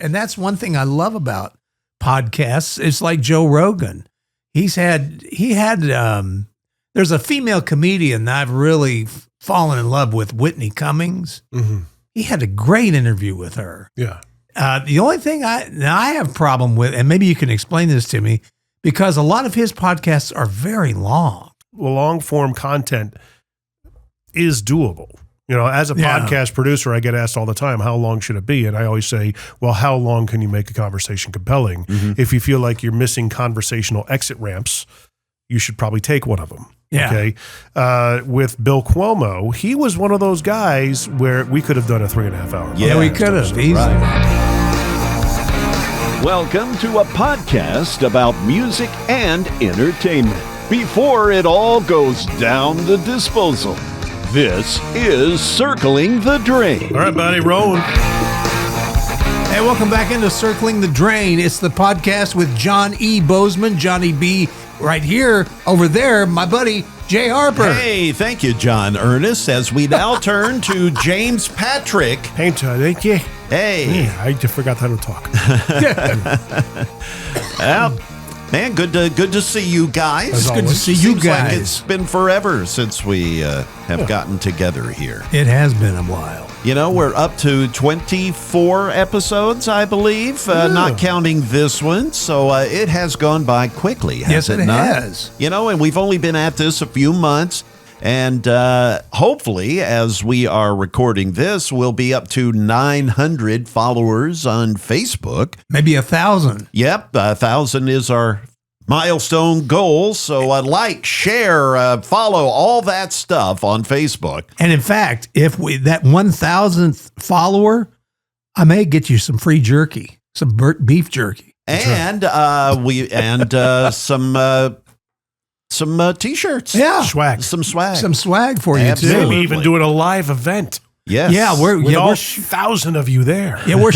And that's one thing I love about podcasts. It's like Joe Rogan. There's a female comedian that I've really fallen in love with, Whitney Cummings. Mm-hmm. He had a great interview with her. Yeah. The only thing I have a problem with, and maybe you can explain this to me, because a lot of his podcasts are very long. Long form content is doable. As a podcast producer, I get asked all the time, how long should it be? And I always say, well, how long can you make a conversation compelling? Mm-hmm. If you feel like you're missing conversational exit ramps, you should probably take one of them. Yeah. Okay. With Bill Cuomo, he was one of those guys where we could have done a 3.5 hour. Yeah, we could have. Right. Welcome to a podcast about music and entertainment. Before it all goes down the disposal, this is Circling the Drain. All right, buddy, rolling. Hey, welcome back into Circling the Drain. It's the podcast with John E. Bozeman, Johnny B. right here, over there, my buddy, Jay Harper. Hey, thank you, John Ernest, as we now turn to James Patrick. Hey, thank you. Hey. Yeah, I just forgot how to talk. Well, man, good to see you guys. It's good to see you Seems guys. like it's been forever since we have gotten together here. It has been a while. We're up to 24 episodes, I believe, not counting this one. So it has gone by quickly, has Yes, it not? has. And we've only been at this a few months. And hopefully, as we are recording this, we'll be up to 900 followers on Facebook. Maybe 1,000. Yep, 1,000 is our milestone goal. So like, share, follow, all that stuff on Facebook. And in fact, if that 1,000th follower, I may get you some free jerky, some beef jerky. And some T-shirts. Yeah. Swag. Some swag. Some swag for you, Absolutely. too. Maybe even doing a live event. Yes. Yeah, With all we're 1,000 of you there. we're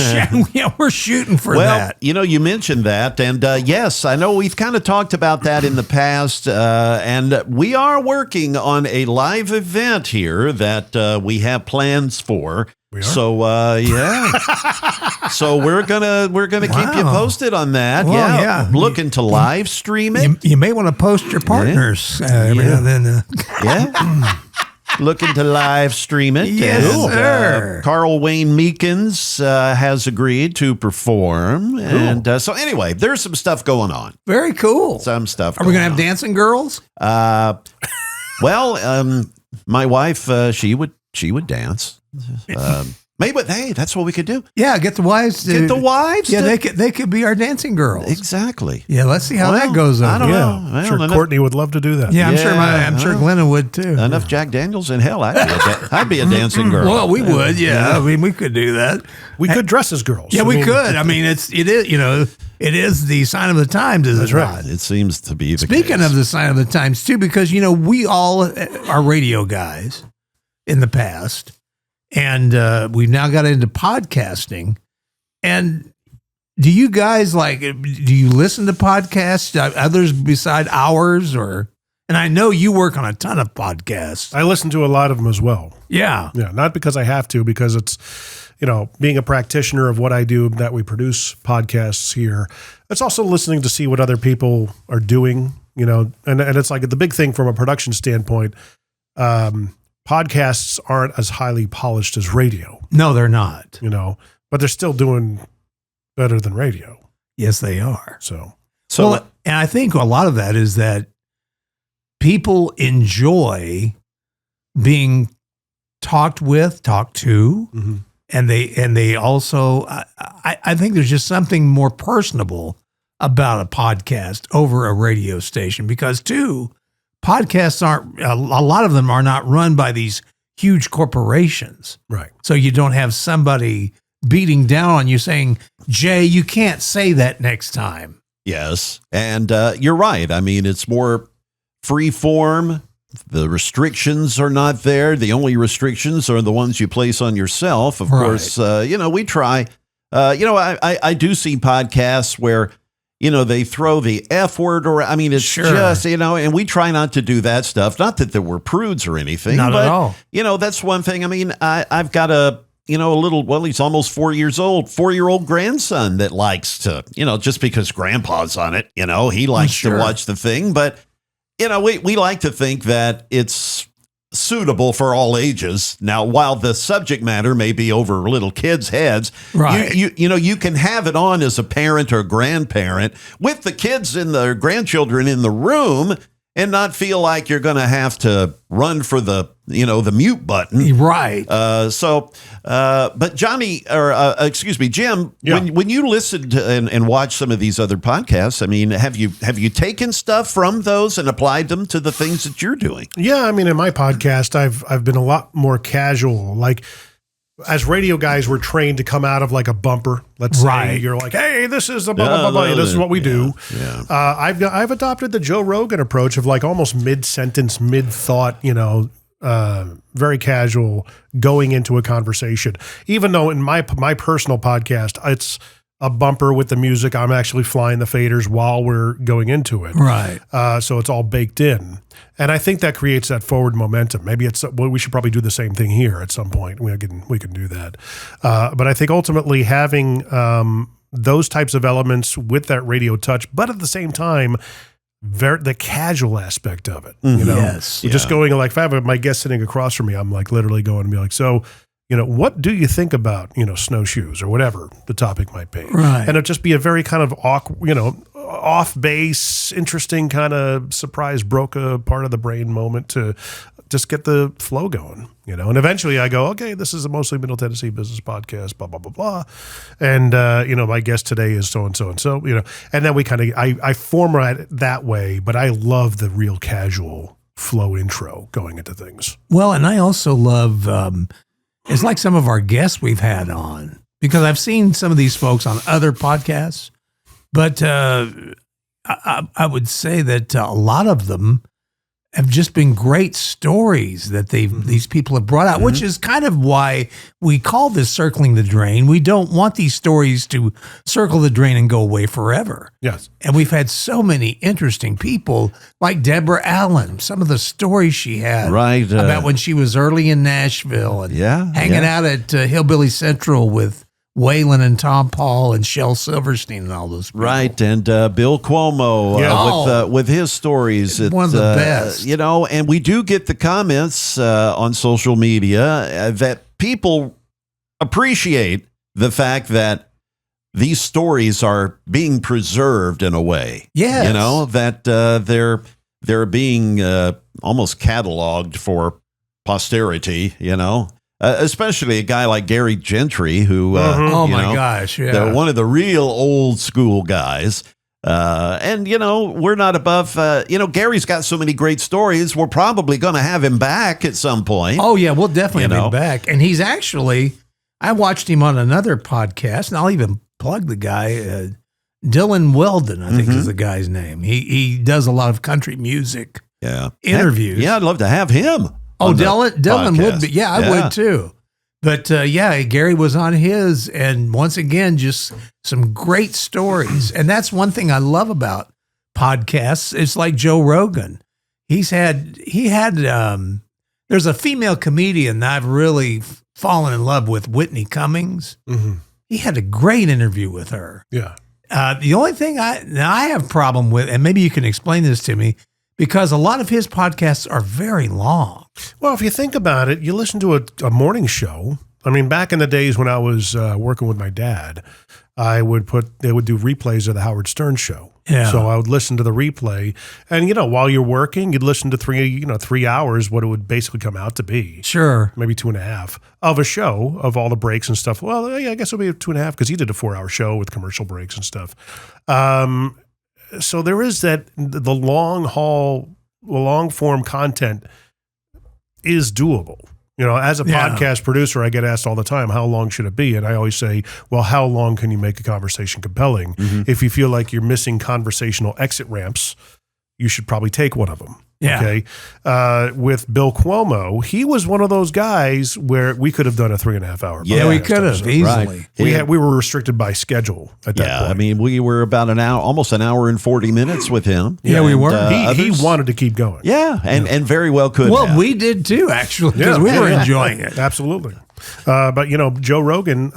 shooting for Well, that. you mentioned that, and yes, I know we've kind of talked about that in the past, and we are working on a live event here that we have plans for. We are? So yeah, so we're gonna keep you posted on that. Well, yeah, looking to live stream it. You may want to post your partners every now and then. Yeah. Looking to live stream it. Yes, And, sir. Carl Wayne Meekins has agreed to perform. And so anyway, there's some stuff going on. Very cool. Some stuff Are we going going to have dancing girls? Well, my wife, she would dance. Maybe, hey, that's what we could do. Yeah, get the wives. Get the wives. Yeah, to- they could be our dancing girls. Exactly. Yeah, let's see how Well, that goes over. I don't Yeah. know. I'm Well, sure enough- Courtney would love to do that. Yeah, I'm Yeah, sure Glenna would too. Enough Jack Daniels in hell. I'd be a dancing girl. Well, we would. Yeah, I mean, we could do that. We could dress as girls. Yeah, I we mean, could. I mean, it is the sign of the times, is it not? It seems to be the Speaking case. of the sign of the times too, because we all are radio guys in the past, and we've now got into podcasting. And do you guys do you listen to podcasts, others beside ours, or? And I know you work on a ton of podcasts. I listen to a lot of them as well. Yeah. Yeah, not because I have to, because it's, being a practitioner of what I do, that we produce podcasts here. It's also listening to see what other people are doing, and it's like the big thing from a production standpoint. Podcasts aren't as highly polished as radio, No, they're not. but they're still doing better than radio. Yes, they are. So Well, and I think a lot of that is that people enjoy being talked to, mm-hmm. and they also, I think there's just something more personable about a podcast over a radio station, because podcasts aren't, a lot of them are not run by these huge corporations. right. So you don't have somebody beating down on you saying, Jay, you can't say that next time. Yes. And you're right. I mean, it's more free form. The restrictions are not there. The only restrictions are the ones you place on yourself. Of course, we try. I do see podcasts where, they throw the F word, or, I mean, it's just, and we try not to do that stuff. Not that we're prudes or anything. Not but, at all. That's one thing. I mean, I've got a you know, he's almost 4 years old, 4-year-old grandson that likes to, you know, just because grandpa's on it, you know, he likes to watch the thing. But, you know, we like to think that it's suitable for all ages. Now, while the subject matter may be over little kids' heads, right. you know, you can have it on as a parent or grandparent with the kids and the grandchildren in the room and not feel like you're going to have to run for the, you know, the mute button. Right. But Jim, when you listen to and watch some of these other podcasts, I mean, have you taken stuff from those and applied them to the things that you're doing? Yeah. I mean, in my podcast, I've been a lot more casual. Like, as radio guys, we're trained to come out of like a bumper. Let's say you're like, hey, this is a blah, blah, blah, blah. This is what we do. Yeah. I've adopted the Joe Rogan approach of like almost mid-sentence, mid-thought, you know, very casual going into a conversation. Even though in my personal podcast, it's a bumper with the music. I'm actually flying the faders while we're going into it. Right. So it's all baked in. And I think that creates that forward momentum. Maybe we should probably do the same thing here at some point. We can do that. But I think ultimately having those types of elements with that radio touch, but at the same time, the casual aspect of it, you know, just going like, if I have my guest sitting across from me, I'm like literally going and be like, so, you know, what do you think about, you know, snowshoes or whatever the topic might be? Right. And it'll just be a very kind of awkward, you know, off base, interesting kind of surprise, broke a part of the brain moment to just get the flow going, you know. And eventually I go, okay, this is a mostly Middle Tennessee business podcast, blah, blah, blah, blah. And, you know, my guest today is so-and-so and so, you know, and then we kind of, I format it that way, but I love the real casual flow intro going into things. Well, and I also love, it's like some of our guests we've had on, because I've seen some of these folks on other podcasts, but I would say that a lot of them have just been great stories that these people have brought out, which is kind of why we call this circling the drain. We don't want these stories to circle the drain and go away forever. Yes. And we've had so many interesting people like Deborah Allen, some of the stories she had about when she was early in Nashville and hanging out at Hillbilly Central with Waylon and Tom Paul and Shel Silverstein and all those people. Right, and Bill Cuomo with his stories. One of the best. You know, and we do get the comments on social media that people appreciate the fact that these stories are being preserved in a way. Yes. You know, that they're being almost cataloged for posterity, you know. Especially a guy like Gary Gentry, who, oh my gosh, they're one of the real old school guys. And, you know, we're not above, you know, Gary's got so many great stories. We're probably going to have him back at some point. Oh, yeah, we'll definitely have him back. And he's actually, I watched him on another podcast, and I'll even plug the guy, Dylan Weldon, I think is the guy's name. He does a lot of country music interviews. Yeah, I'd love to have him. Oh, Dylan would be. Yeah, I would too. But Gary was on his, and once again, just some great stories. And that's one thing I love about podcasts. It's like Joe Rogan. He had there's a female comedian that I've really fallen in love with, Whitney Cummings. Mm-hmm. He had a great interview with her. Yeah. The only thing I have a problem with, and maybe you can explain this to me, because a lot of his podcasts are very long. Well, if you think about it, you listen to a morning show. I mean, back in the days when I was working with my dad, they would do replays of the Howard Stern show. Yeah. So I would listen to the replay, and you know, while you're working, you'd listen to 3 hours, what it would basically come out to be. Sure. Maybe 2.5 of a show of all the breaks and stuff. Well, yeah, I guess it'll be 2.5 because he did a 4-hour show with commercial breaks and stuff. So there is that the long form content is doable. You know, as a podcast producer, I get asked all the time, how long should it be? And I always say, well, how long can you make a conversation compelling? Mm-hmm. If you feel like you're missing conversational exit ramps, you should probably take one of them. Yeah. Okay. With Bill Cuomo, he was one of those guys where we could have done a 3.5 hour. Yeah, we could have easily. Right. We were restricted by schedule at that point. I mean, we were about almost an hour and 40 minutes with him. Yeah, we were. He wanted to keep going. Yeah, and very well could. Well, we did too, actually, because we were enjoying it. Absolutely. But Joe Rogan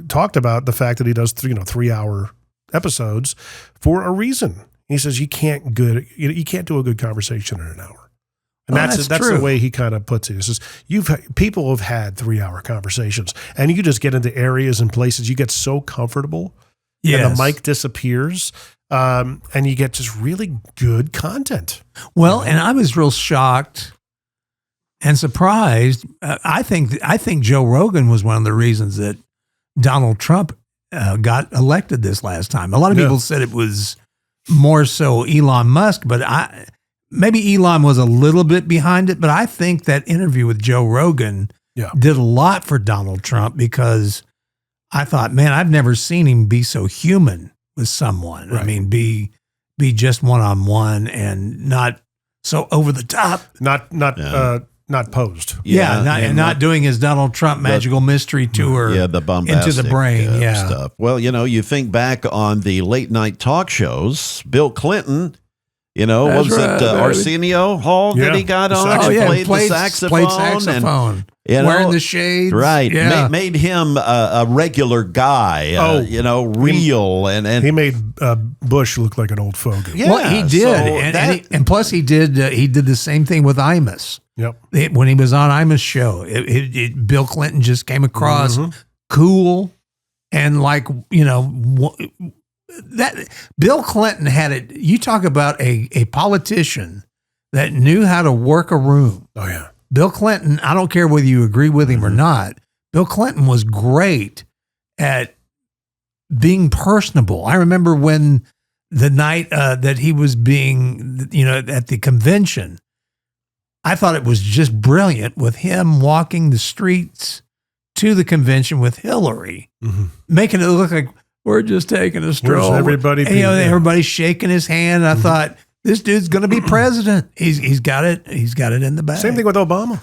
talked about the fact that he does 3-hour episodes for a reason. He says you can't do a good conversation in an hour. And that's true. the way he kind of puts it. He says people have had 3-hour conversations, and you just get into areas and places you get so comfortable, and the mic disappears, and you get just really good content. Well, and I was real shocked and surprised. I think Joe Rogan was one of the reasons that Donald Trump got elected this last time. A lot of people said it was more so Elon Musk, but maybe Elon was a little bit behind it, but I think that interview with Joe Rogan did a lot for Donald Trump, because I thought, man, I've never seen him be so human with someone. Right. I mean, be just one-on-one and not so over the top. Not posed. Not doing his Donald Trump magical mystery tour. The bombastic into the brain. Stuff. Well, you think back on the late night talk shows, Bill Clinton, That's was right, it Arsenio Hall that he got on? Played the saxophone. Played saxophone. Wearing the shades. Right. Yeah. Made him a regular guy, real. And he made Bush look like an old fogey. Yeah, well, he did. And plus he did the same thing with Imus. Yep. When he was on Imus' show, Bill Clinton just came across cool and that Bill Clinton had it. You talk about a politician that knew how to work a room. Oh, yeah. Bill Clinton, I don't care whether you agree with him or not, Bill Clinton was great at being personable. I remember when the night that he was being, at the convention, I thought it was just brilliant with him walking the streets to the convention with Hillary, making it look like we're just taking a stroll. Where's everybody? And, everybody's shaking his hand. I thought, this dude's going to be president. He's got it. He's got it in the bag. Same thing with Obama.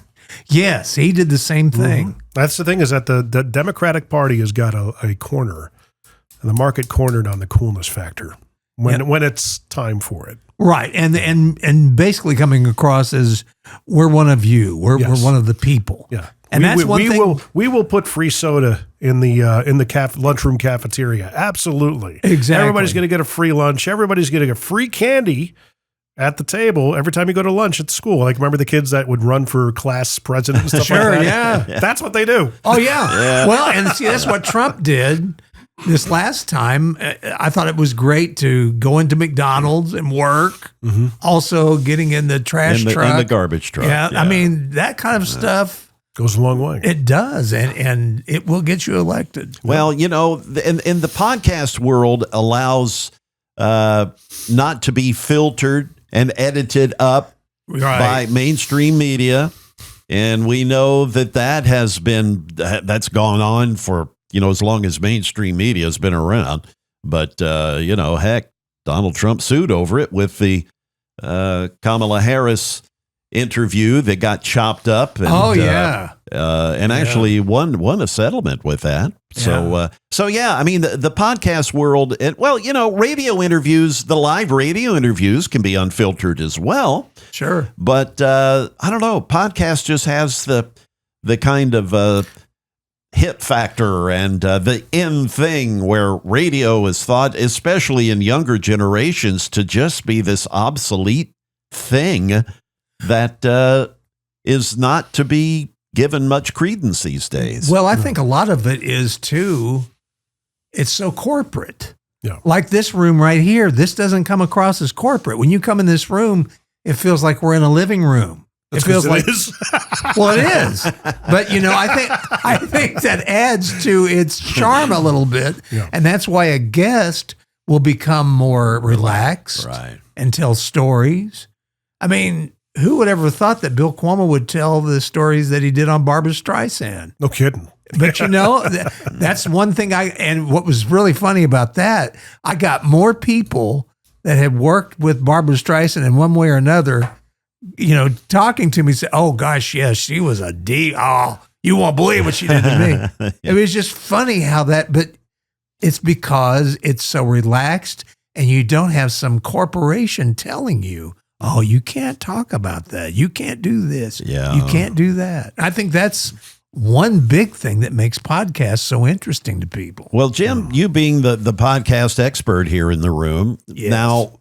Yes, he did the same thing. That's the thing, is that the Democratic Party has got a corner, and the market cornered on the coolness factor when it's time for it. Right, and basically coming across as we're one of you. We're one of the people. Yeah. And that's one thing. We will put free soda in the lunchroom cafeteria. Absolutely. Exactly. Everybody's going to get a free lunch. Everybody's getting a free candy at the table every time you go to lunch at school. Like, remember the kids that would run for class president and stuff like that? Yeah. That's what they do. Oh, yeah. Well, and see, that's what Trump did this last time. I thought it was great to go into McDonald's and work. Also getting in the trash truck. In the garbage truck. Yeah. I mean, that kind of stuff. Goes a long way. It does, and it will get you elected. Well, in the podcast world allows not to be filtered and edited up by mainstream media, and we know that's gone on for as long as mainstream media has been around. But heck, Donald Trump sued over it with the Kamala Harris interview that got chopped up. And, and actually won a settlement with that. So, I mean, the podcast world, radio interviews, the live radio interviews can be unfiltered as well. Sure. But I don't know, podcast just has the kind of hit factor and the in thing where radio is thought, especially in younger generations, to just be this obsolete thing that is not to be given much credence these days. Well, I think a lot of it is too, it's so corporate. Yeah. Like this room right here, this doesn't come across as corporate. When you come in this room, it feels like we're in a living room. It feels like it is. Well, it is. But I think that adds to its charm a little bit. Yeah. And that's why a guest will become more relaxed and tell stories. I mean, who would ever thought that Bill Cuomo would tell the stories that he did on Barbra Streisand? No kidding. But that's one thing and what was really funny about that, I got more people that had worked with Barbra Streisand in one way or another, talking to me, say, oh gosh, yes, she was a D. Oh, you won't believe what she did to me. It was just funny how but it's because it's so relaxed and you don't have some corporation telling you, oh, you can't talk about that. You can't do this. Yeah. You can't do that. I think that's one big thing that makes podcasts so interesting to people. Well, Jim, you being the podcast expert here in the room, Yes. now,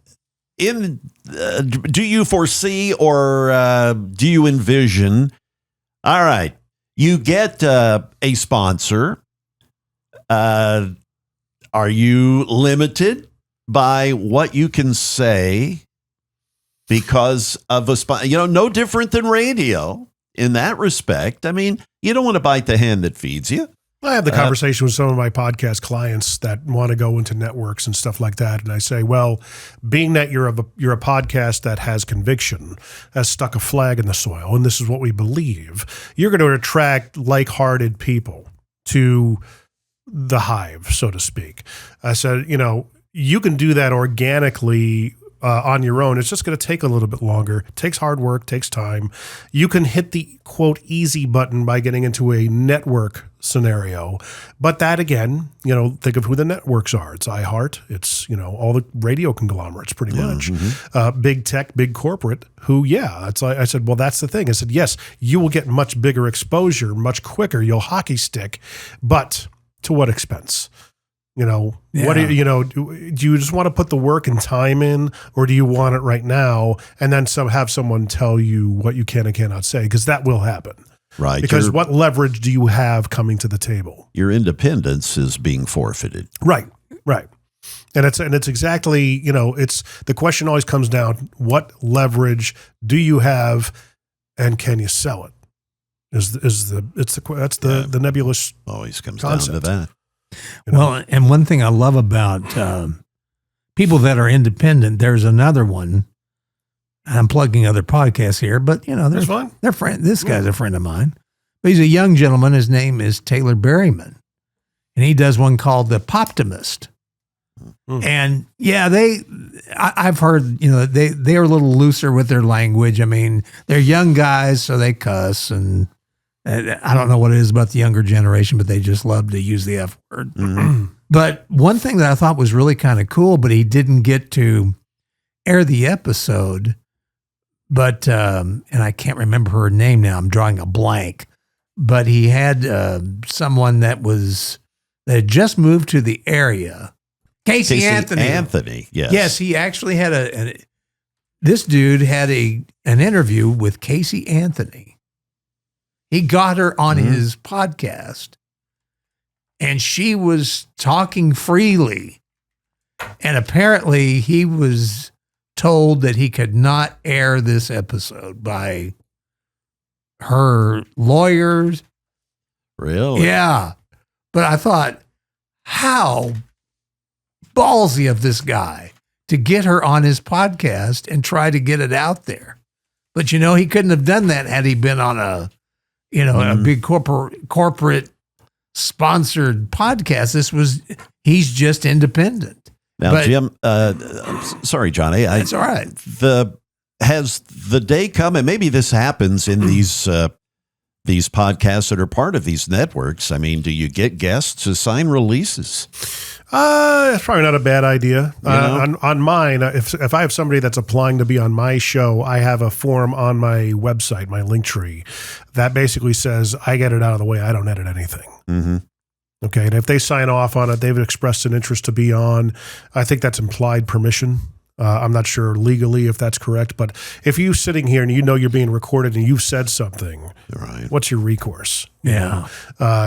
do you foresee or do you envision? All right, you get a sponsor. Are you limited by what you can say because of a sponsor? No different than radio in that respect. I mean, you don't want to bite the hand that feeds you. I have the conversation with some of my podcast clients that want to go into networks and stuff like that. And I say, well, being that you're a podcast that has conviction, has stuck a flag in the soil, and this is what we believe, you're going to attract like-hearted people to the hive, so to speak. I said, you can do that organically on your own. It's just going to take a little bit longer. It takes hard work, takes time. You can hit the quote easy button by getting into a network scenario. But that again, think of who the networks are. It's iHeart. It's, all the radio conglomerates pretty much. Big tech, big corporate who, that's like, I said, well, that's the thing. I said, yes, you will get much bigger exposure, much quicker. You'll hockey stick, but to what expense? What do you just want to put the work and time in, or do you want it right now and then have someone tell you what you can and cannot say? Because that will happen. Right. Because what leverage do you have coming to the table? Your independence is being forfeited. Right. And it's exactly, it's the question always comes down, what leverage do you have and can you sell it? That's the nebulous always comes concept. down to that. Well, and one thing I love about people that are independent, there's another one. I'm plugging other podcasts here, but That's fine. They're friend. This guy's a friend of mine, but he's a young gentleman. His name is Taylor Berryman, and he does one called The Poptimist. And I've heard they are a little looser with their language. I mean, they're young guys, so they cuss and. I don't know what it is about the younger generation, but they just love to use the F word. But one thing that I thought was really kind of cool, but he didn't get to air the episode, but, and I can't remember her name now, I'm drawing a blank, but he had someone that had just moved to the area. Casey Anthony. Yes. Yes, he actually had this dude had an interview with Casey Anthony. He got her on his podcast, and she was talking freely. And apparently he was told that he could not air this episode by her lawyers. Really? Yeah. But I thought, how ballsy of this guy to get her on his podcast and try to get it out there. But he couldn't have done that had he been on a big corporate sponsored podcast. He's just independent. Now, Jim, sorry, Johnny. That's all right. Has the day come, and maybe this happens in these podcasts that are part of these networks. I mean, do you get guests to sign releases? That's probably not a bad idea. On mine, if I have somebody that's applying to be on my show, I have a form on my website, my link tree, that basically says I get it out of the way. I don't edit anything. Mm-hmm. Okay. And if they sign off on it, they've expressed an interest to be on. I think that's implied permission. I'm not sure legally if that's correct, but if you're sitting here and you're being recorded and you've said something, right, what's your recourse? Yeah.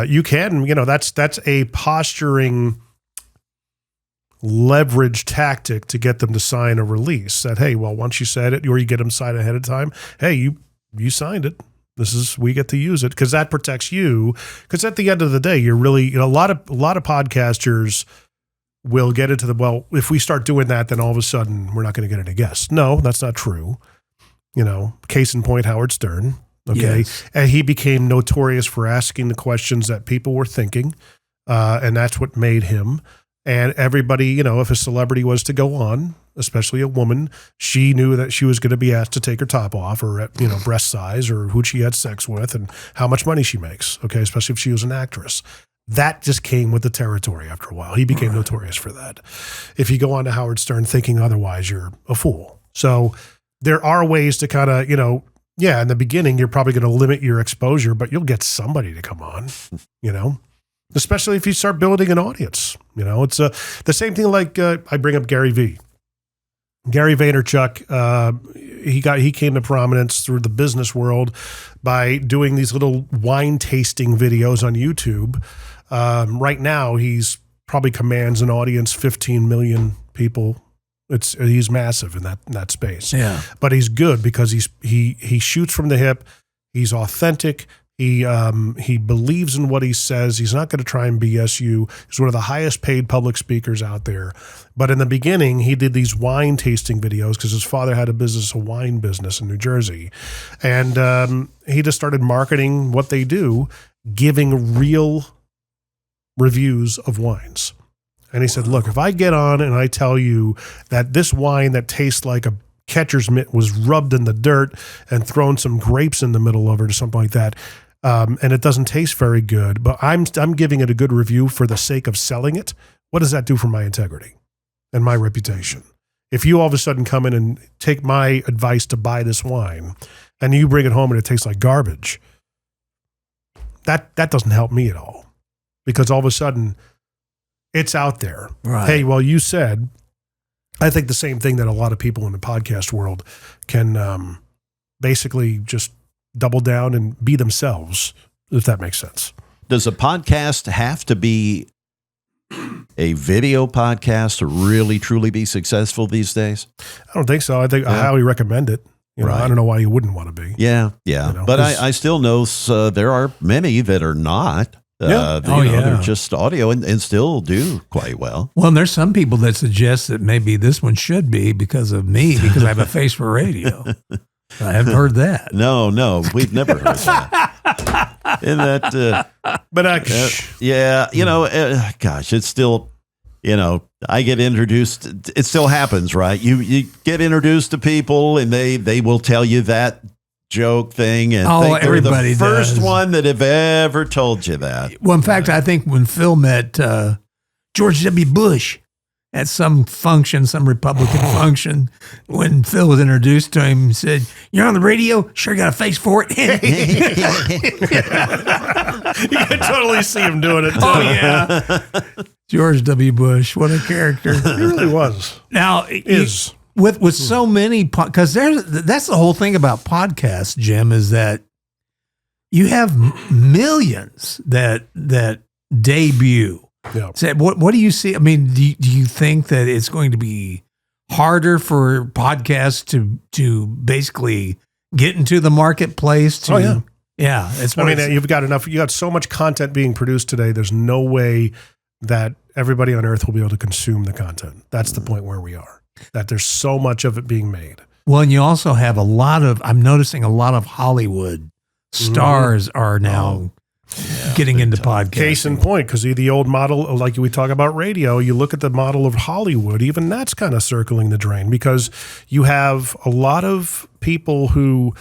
You can, that's a posturing leverage tactic to get them to sign a release that, hey, well, once you said it, or you get them signed ahead of time, hey, you signed it. We get to use it, because that protects you. Because at the end of the day, you're really, a lot of podcasters will get into well, if we start doing that, then all of a sudden we're not going to get any guests. No, that's not true. Case in point, Howard Stern. Okay. Yes. And he became notorious for asking the questions that people were thinking. And that's what made him. And everybody, if a celebrity was to go on, especially a woman, she knew that she was going to be asked to take her top off, or breast size, or who she had sex with, and how much money she makes. Okay. Especially if she was an actress. That just came with the territory after a while. He became notorious for that. If you go on to Howard Stern thinking otherwise, you're a fool. So there are ways to kind of, Yeah, in the beginning, you're probably going to limit your exposure, but you'll get somebody to come on, especially if you start building an audience. It's the same thing like I bring up Gary V. Gary Vaynerchuk, he came to prominence through the business world by doing these little wine tasting videos on YouTube. Right now, he's probably commands an audience 15 million people. He's massive in that space. Yeah, but he's good because he shoots from the hip. He's authentic. He believes in what he says. He's not going to try and BS you. He's one of the highest paid public speakers out there. But in the beginning, he did these wine tasting videos because his father had a wine business in New Jersey. And he just started marketing what they do, giving real reviews of wines. And he said, look, if I get on and I tell you that this wine that tastes like a catcher's mitt was rubbed in the dirt and thrown some grapes in the middle of it or something like that, and it doesn't taste very good, but I'm giving it a good review for the sake of selling it, what does that do for my integrity and my reputation? If you all of a sudden come in and take my advice to buy this wine and you bring it home and it tastes like garbage, that doesn't help me at all, because all of a sudden it's out there. Right. Hey, well, you said, I think the same thing that a lot of people in the podcast world can basically just double down and be themselves, if that makes sense. Does a podcast have to be a video podcast to really, truly be successful these days? I don't think so. I think I highly recommend it. Right. I don't know why you wouldn't want to be. Yeah. But I still know there are many that are not. They're just audio and still do quite well. Well, and there's some people that suggest that maybe this one should be because of me, because I have a face for radio. I haven't heard that. No, we've never heard that. And that, gosh, it's still, I get introduced. It still happens, right? You get introduced to people, and they will tell you that joke thing, and think they're the first one that have ever told you that. Well, in fact, I think when Phil met George W. Bush at some function, some Republican function, when Phil was introduced to him, he said, "You're on the radio? Sure got a face for it." You can totally see him doing it too. Oh, yeah. George W. Bush, what a character. He really was. Now, with so many, because that's the whole thing about podcasts, Jim, is that you have millions that debut. Yeah. So what do you see? I mean, do you think that it's going to be harder for podcasts to basically get into the marketplace? It's. I mean, you got so much content being produced today. There's no way that everybody on earth will be able to consume the content. That's the point where we are. That there's so much of it being made. Well, and you also have I'm noticing a lot of Hollywood stars are now getting into podcasting. Case in point, because the old model, like we talk about radio, you look at the model of Hollywood, even that's kind of circling the drain, because you have a lot of people who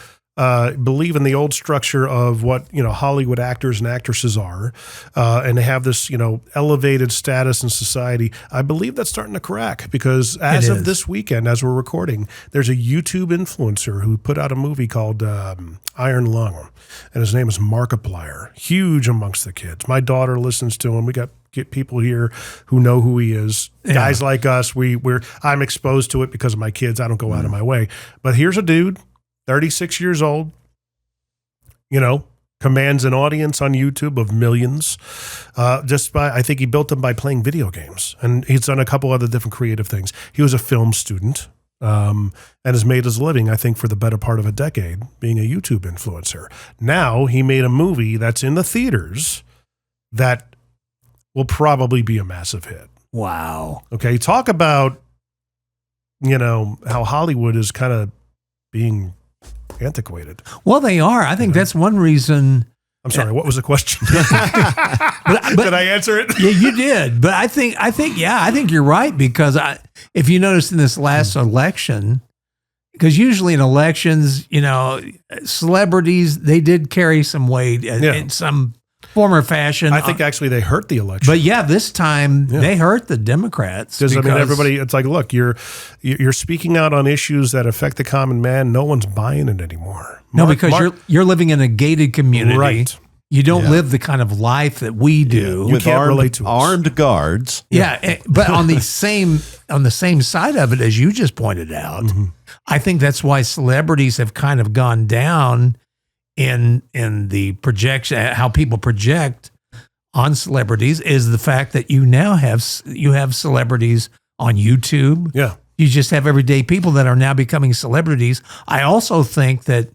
believe in the old structure of what Hollywood actors and actresses are, and they have this elevated status in society. I believe that's starting to crack, because as of this weekend, as we're recording, there's a YouTube influencer who put out a movie called Iron Lung, and his name is Markiplier. Huge amongst the kids. My daughter listens to him. We get people here who know who he is. Yeah. Guys like us, I'm exposed to it because of my kids. I don't go out of my way. But here's a dude, 36 years old, commands an audience on YouTube of millions. I think he built them by playing video games. And he's done a couple other different creative things. He was a film student and has made his living, I think, for the better part of a decade, being a YouTube influencer. Now he made a movie that's in the theaters that will probably be a massive hit. Wow. Okay, talk about, how Hollywood is kind of being antiquated. Well, they are. I think that's one reason. I'm sorry. What was the question? but Did I answer it? Yeah, you did. But I think you're right, because if you noticed in this last election, because usually in elections, celebrities, they did carry some weight in some former fashion. I think actually they hurt the election. But yeah, this time they hurt the Democrats. Because I mean, everybody, it's like, look, you're speaking out on issues that affect the common man. No one's buying it anymore. Because you're living in a gated community. Right. You don't live the kind of life that we do. You With can't relate to us. armed guards. Yeah, but on the same side of it, as you just pointed out, I think that's why celebrities have kind of gone down in the projection, how people project on celebrities, is the fact that you now have celebrities on YouTube. Yeah. You just have everyday people that are now becoming celebrities. I also think that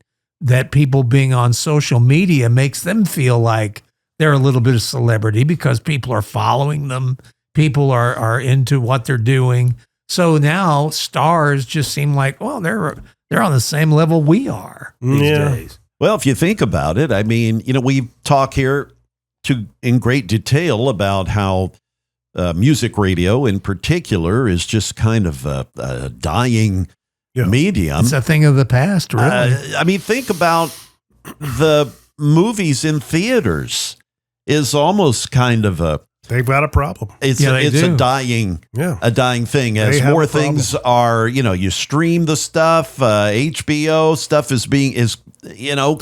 people being on social media makes them feel like they're a little bit of celebrity because people are following them. People are into what they're doing. So now stars just seem like, well, they're on the same level we are these days. Well, if you think about it, I mean, we talk here in great detail about how music radio in particular is just kind of a dying medium. It's a thing of the past, really. I mean, think about the movies in theaters is almost kind of They've got a problem. It's Yeah, they do. a dying thing. As They have more a problem. things are, you stream the stuff. HBO stuff is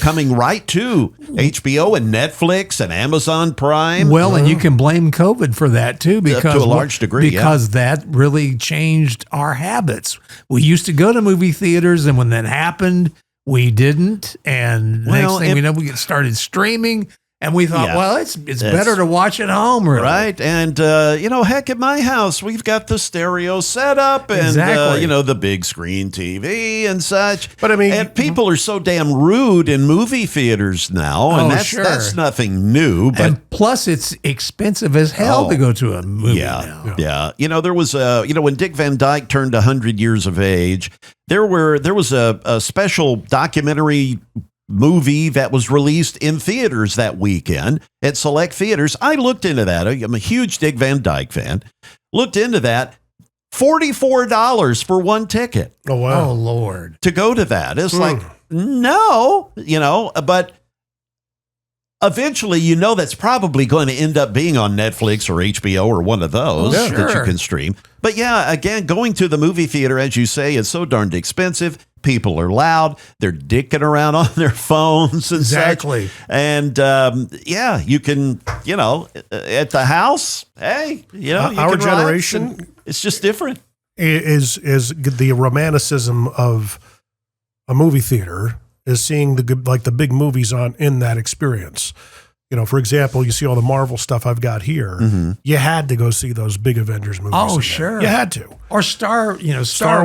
coming right to HBO and Netflix and Amazon Prime. Well, and you can blame COVID for that too, because to a large degree, because that really changed our habits. We used to go to movie theaters, and when that happened, we didn't. And next thing we know, we started streaming. And we thought, well, it's better to watch at home, really. Right. And, heck, at my house, we've got the stereo set up and, the big screen TV and such. But I mean, and people are so damn rude in movie theaters now. And that's nothing new. But and plus, it's expensive as hell to go to a movie now. Yeah. There was when Dick Van Dyke turned 100 years of age, there was a special documentary movie that was released in theaters that weekend at select theaters. I looked into that. I'm a huge Dick Van Dyke fan. Looked into that. $44 for one ticket. Oh, wow. Oh, Lord. To go to that. It's like, no, but eventually, that's probably going to end up being on Netflix or HBO or one of those that you can stream. But yeah, again, going to the movie theater, as you say, is so darned expensive. People are loud. They're dicking around on their phones and such. And you can, at the house, hey, our generation, it's just different. Is the romanticism of a movie theater is seeing the big movies in that experience. For example, you see all the Marvel stuff I've got here. Mm-hmm. You had to go see those big Avengers movies. Oh, sure. You had to. Or Star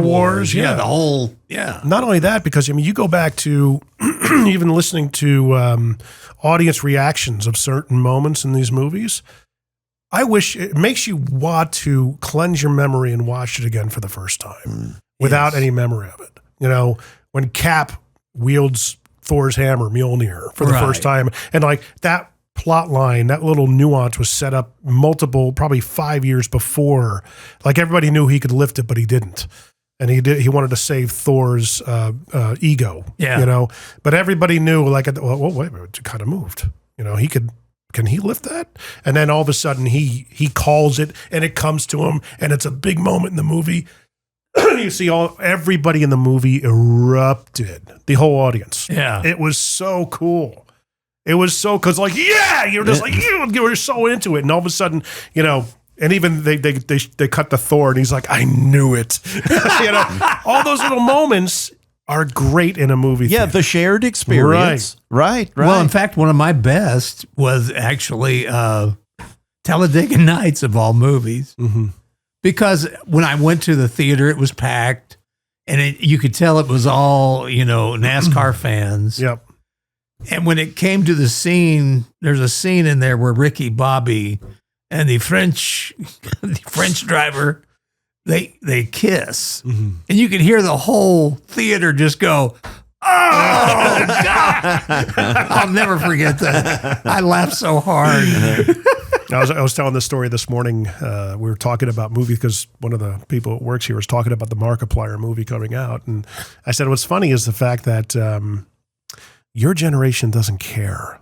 Wars. Yeah, the whole, Not only that, because, you go back to even listening to audience reactions of certain moments in these movies. I wish it makes you want to cleanse your memory and watch it again for the first time without any memory of it. When Cap wields Thor's hammer, Mjolnir, for the first time, and that plot line, that little nuance was set up probably 5 years before. Everybody knew he could lift it, but he didn't. And he wanted to save Thor's ego, but everybody knew wait a minute, it kind of moved. Can he lift that? And then all of a sudden he calls it and it comes to him and it's a big moment in the movie. You see everybody in the movie erupted, the whole audience. Yeah. It was so cool. It was so, because you're just you were so into it. And all of a sudden, and even they cut the Thor and he's like, I knew it. All those little moments are great in a movie theater. The shared experience. Right. Well, in fact, one of my best was actually Talladega Nights, of all movies. Mm-hmm. Because when I went to the theater, it was packed, and you could tell it was all, NASCAR fans. Yep. And when it came to the scene, there's a scene in there where Ricky Bobby and the French driver, they kiss. Mm-hmm. And you could hear the whole theater just go, oh, God. I'll never forget that. I laughed so hard. I was telling this story this morning. We were talking about movies because one of the people that works here was talking about the Markiplier movie coming out. And I said, what's funny is the fact that your generation doesn't care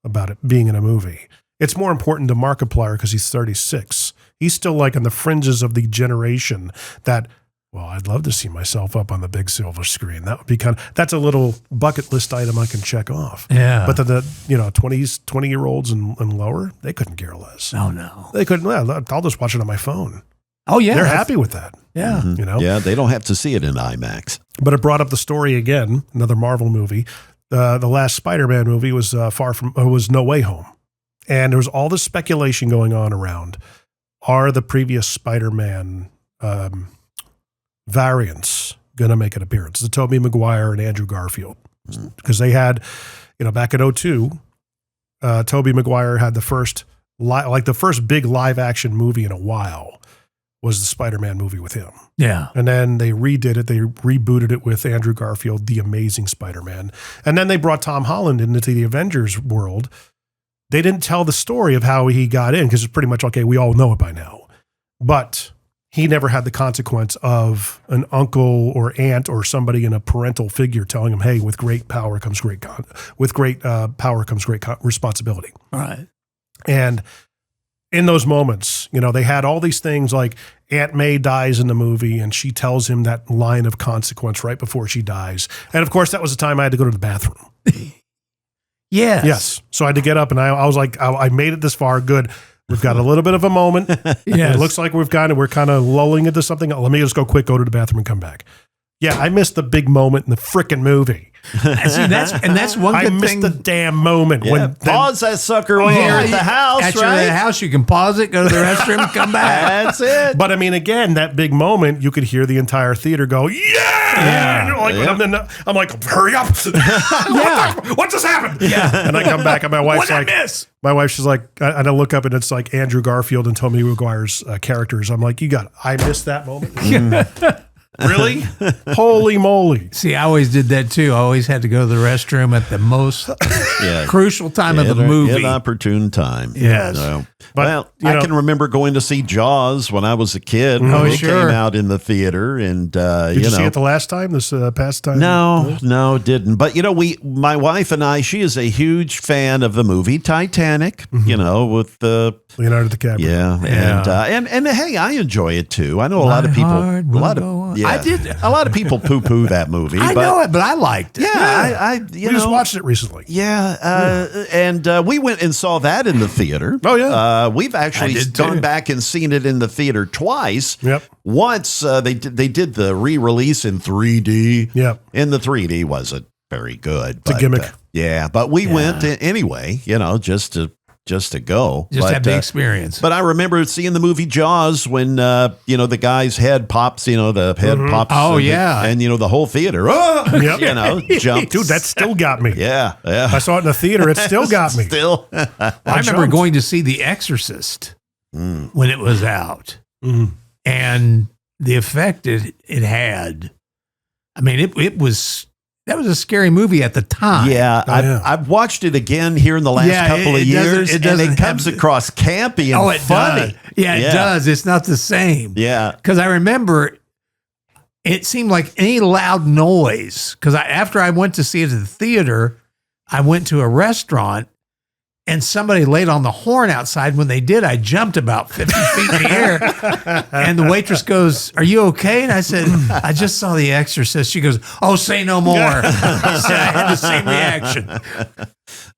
about it being in a movie. It's more important to Markiplier because he's 36. He's still like on the fringes of the generation that, well, I'd love to see myself up on the big silver screen. That would be that's a little bucket list item I can check off. Yeah. But the 20-year-olds and lower, they couldn't care less. Oh, no. They couldn't. Well, I'll just watch it on my phone. Oh, yeah. They're happy with that. Yeah. You know? Yeah, they don't have to see it in IMAX. But it brought up the story again, another Marvel movie. The last Spider-Man movie was was No Way Home. And there was all this speculation going on around, are the previous Spider-Man variants going to make an appearance? The Tobey Maguire and Andrew Garfield. Because they had, back in 2002, Tobey Maguire had the first big live action movie in a while was the Spider-Man movie with him. Yeah. And then they redid it. They rebooted it with Andrew Garfield, The Amazing Spider-Man. And then they brought Tom Holland into the Avengers world. They didn't tell the story of how he got in because it's pretty much, okay, we all know it by now. But he never had the consequence of an uncle or aunt or somebody in a parental figure telling him, hey, with great power comes great responsibility. All right. And in those moments, they had all these things like Aunt May dies in the movie and she tells him that line of consequence right before she dies. And of course, that was the time I had to go to the bathroom. Yes. So I had to get up and I was like, I made it this far. Good. We've got a little bit of a moment. It looks like we're kind of lulling into something. Let me just go go to the bathroom and come back. Yeah, I missed the big moment in the frickin' movie. See, that's one good thing. I missed the damn moment. Yeah. Pause that sucker when you're at the house, at right? At the house, you can pause it, go to the restroom, come back. That's it. But I mean, again, that big moment, you could hear the entire theater go, yeah! I'm like, hurry up. What just happened? Yeah. And I come back and my wife's What'd I miss? My wife, she's like, and I look up and it's like Andrew Garfield and Tobey Maguire's characters. I'm like, I missed that moment. Really? Holy moly. See, I always did that too. I always had to go to the restroom at the most crucial time of the movie. Inopportune time. Yes. But, I can remember going to see Jaws when I was a kid. Oh, it sure. came out in the theater. And, Did you see it the last time, this past time? No, didn't. But, my wife and I, she is a huge fan of the movie Titanic, with Leonardo DiCaprio. Yeah. And hey, I enjoy it too. I know a lot of people, I did. A lot of people poo-poo that movie. I know it, but I liked it. Yeah, we just watched it recently. Yeah, and we went and saw that in the theater. Oh yeah, we've actually gone back and seen it in the theater twice. Yep. Once they did the re-release in 3D. Yep. And the 3D wasn't very good. It's a gimmick. But we went anyway. just to go. Have the experience. But I remember seeing the movie Jaws when, the guy's head pops, the head pops. Oh, yeah. And, the whole theater, jumped. Dude, that still got me. Yeah. I saw it in the theater. It still got me. Still. I remember going to see The Exorcist when it was out. And the effect it had, I mean, that was a scary movie at the time. Yeah, I've watched it again here in the last couple of years, and it comes across campy and funny. Does. Yeah, it does. It's not the same. Yeah. Because I remember it seemed like any loud noise, because after I went to see it at the theater, I went to a restaurant, and somebody laid on the horn outside. When they did, I jumped about 50 feet in the air. And the waitress goes, "Are you okay?" And I said, "I just saw The Exorcist." She goes, "Oh, say no more." I said I had the same reaction.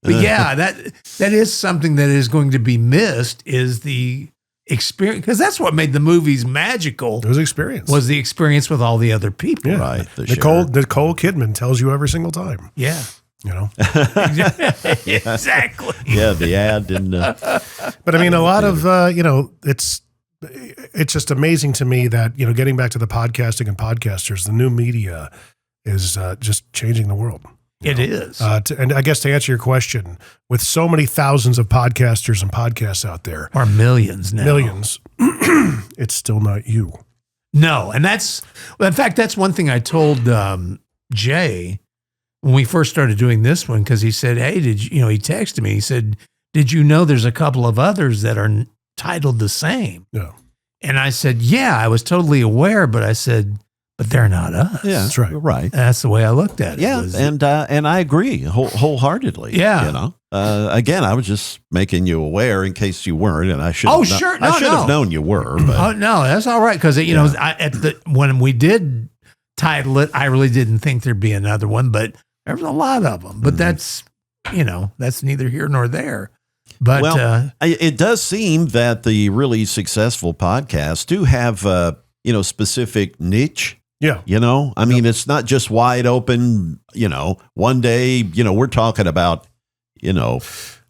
But yeah, that is something that is going to be missed, is the experience, because that's what made the movies magical. It was experience. Was the experience with all the other people. Yeah. Right. Nicole Kidman tells you every single time. Yeah. Exactly. Yeah, the ad and. But I mean, a lot of it's just amazing to me that getting back to the podcasting and podcasters, the new media is just changing the world. It is. And I guess to answer your question, with so many thousands of podcasters and podcasts out there, or millions now, it's still not you. No, and in fact, that's one thing I told Jay when we first started doing this one, because he said, "Hey, he texted me. He said, did you know there's a couple of others that are titled the same?" Yeah. And I said, "Yeah, I was totally aware," but I said, "But they're not us." Yeah, that's right. Right. That's the way I looked at it. Yeah, and I agree wholeheartedly. Yeah. Again, I was just making you aware in case you weren't, and I should. Oh, sure. No, I should have known you were. But. Oh no, that's all right because you know when we did title it, I really didn't think there'd be another one, but there was a lot of them. But that's neither here nor there. But it does seem that the really successful podcasts do have specific niche. Yeah. I mean, it's not just wide open. One day, we're talking about,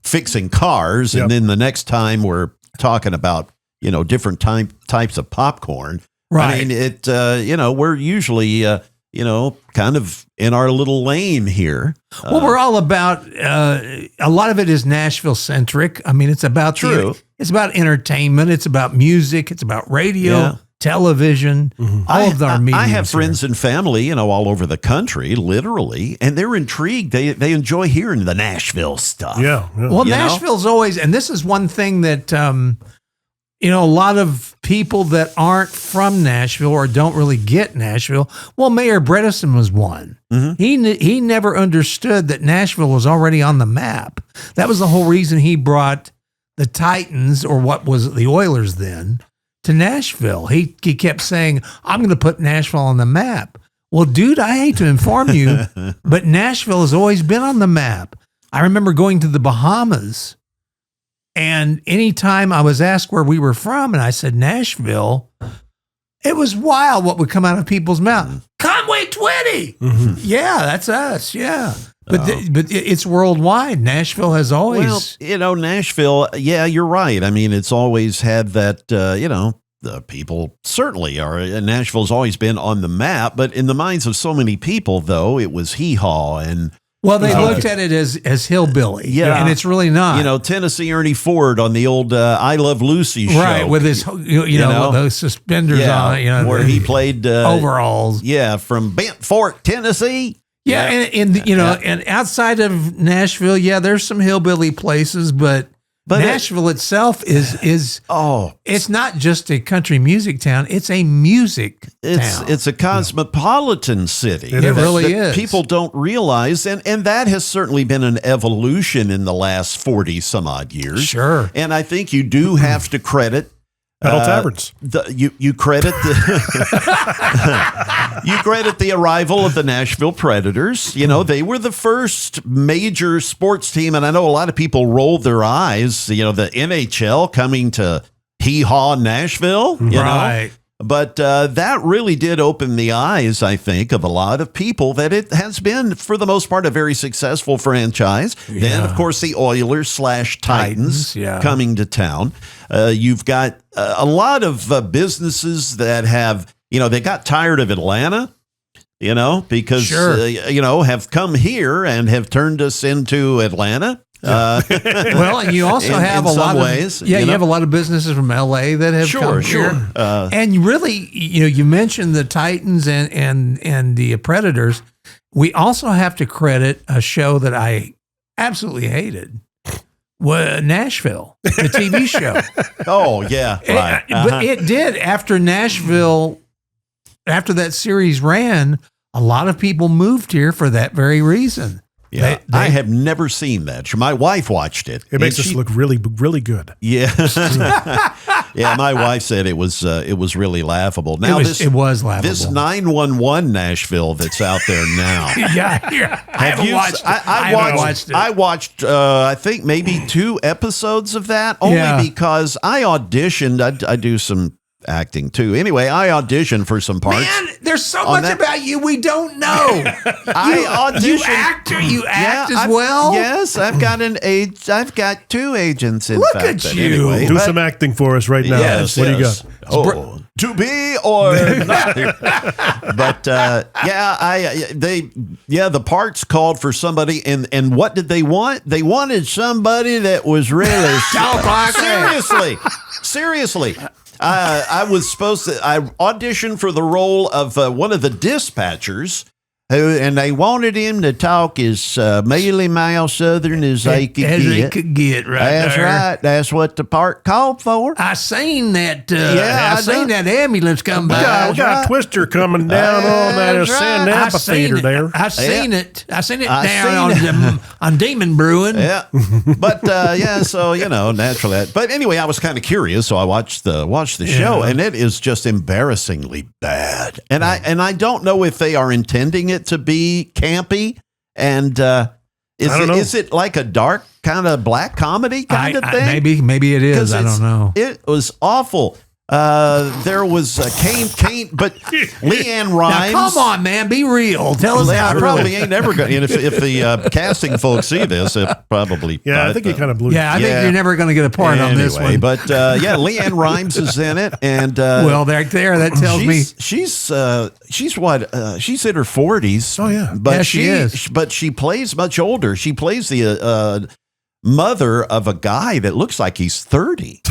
fixing cars. And then the next time we're talking about, different types of popcorn. Right. I mean, we're usually, kind of in our little lane here. Well, we're all about, a lot of it is Nashville centric. I mean, it's about, it's about entertainment. It's about music. It's about radio, television, all of our media. I have friends and family, all over the country, literally, and they're intrigued. They enjoy hearing the Nashville stuff. Yeah. Well, Nashville's always, and this is one thing that, a lot of people that aren't from Nashville or don't really get Nashville. Well, Mayor Bredesen was one. He never understood that Nashville was already on the map. That was the whole reason he brought the Titans, or what was the Oilers then, to Nashville. He kept saying, I'm going to put Nashville on the map. Well, dude, I hate to inform you, but Nashville has always been on the map. I remember going to the Bahamas, and anytime I was asked where we were from, and I said Nashville, it was wild what would come out of people's mouth. Conway Twitty! Yeah, that's us, yeah. But it's worldwide. Nashville has always... Well, Nashville, yeah, you're right. I mean, it's always had that, the people certainly are. Nashville's always been on the map, but in the minds of so many people, though, it was hee-haw and... Well, they looked at it as hillbilly, and it's really not. Tennessee Ernie Ford on the old I Love Lucy show. Right, with his, those suspenders on, where he played... overalls. Yeah, from Bent Fork, Tennessee. Yeah, and outside of Nashville, there's some hillbilly places, but Nashville itself is it's not just a country music town, it's a music town. It's a cosmopolitan city. It really is. People don't realize, and that has certainly been an evolution in the last 40 some odd years. Sure. And I think you do have to credit Pedal Taverns. You credit the arrival of the Nashville Predators. They were the first major sports team, and I know a lot of people rolled their eyes. The NHL coming to hee-haw Nashville. Right. But that really did open the eyes, I think, of a lot of people that it has been, for the most part, a very successful franchise. Yeah. Then, of course, the Oilers / Titans coming to town. You've got a lot of businesses that have, they got tired of Atlanta, because, have come here and have turned us into Atlanta. Well, and you also have a lot of ways. You have a lot of businesses from LA that have come here. And really, you mentioned the Titans and the Predators. We also have to credit a show that I absolutely hated. Nashville, the TV show. Oh, yeah. Right. But it did. After Nashville, after that series ran, a lot of people moved here for that very reason. Yeah, I have never seen that. My wife watched it. It makes us look really, really good. Yeah. Yeah, my wife said it was really laughable. Now it was laughable. This 911 Nashville that's out there now. I haven't watched it. I watched I think maybe 2 episodes of that only because I auditioned. I do some acting too. Anyway, I auditioned for some parts. Man, there's so much about you we don't know. I auditioned. You act as well? Yes, I've got 2 agents in Look fact. at you. Anyway, do some acting for us right now. Yes, what do you got? Oh, to be or not. But the parts called for somebody, and what did they want? They wanted somebody that was really seriously. I was supposed to. I auditioned for the role of one of the dispatchers And they wanted him to talk as mealy mouth Southern as they could as get. they could get, right? That's there. right. That's what the part called for. I seen that. Yeah, I seen that ambulance come by. We got right. a twister coming down on that That's ascend right. amphitheater there. I seen it. I seen it I down seen on Demon Brewing. Yeah, but so naturally. But anyway, I was kind of curious, so I watched the show, and it is just embarrassingly bad. And I don't know if they are intending it to be campy, and is it like a dark kind of black comedy kind of thing? Maybe it is. I don't know. It was awful. There was Kane, but Leanne Rimes. Now, come on, man, be real. Tell us how I it probably really. ain't ever going. And if the casting folks see this, it probably. Yeah, I think he kind of blew. Yeah, I think you're never going to get a part on this one. But Leanne Rimes is in it, and well, right there, that tells me she's what she's in her 40s. Oh yeah, but yeah, she is. But she plays much older. She plays the mother of a guy that looks like he's 30.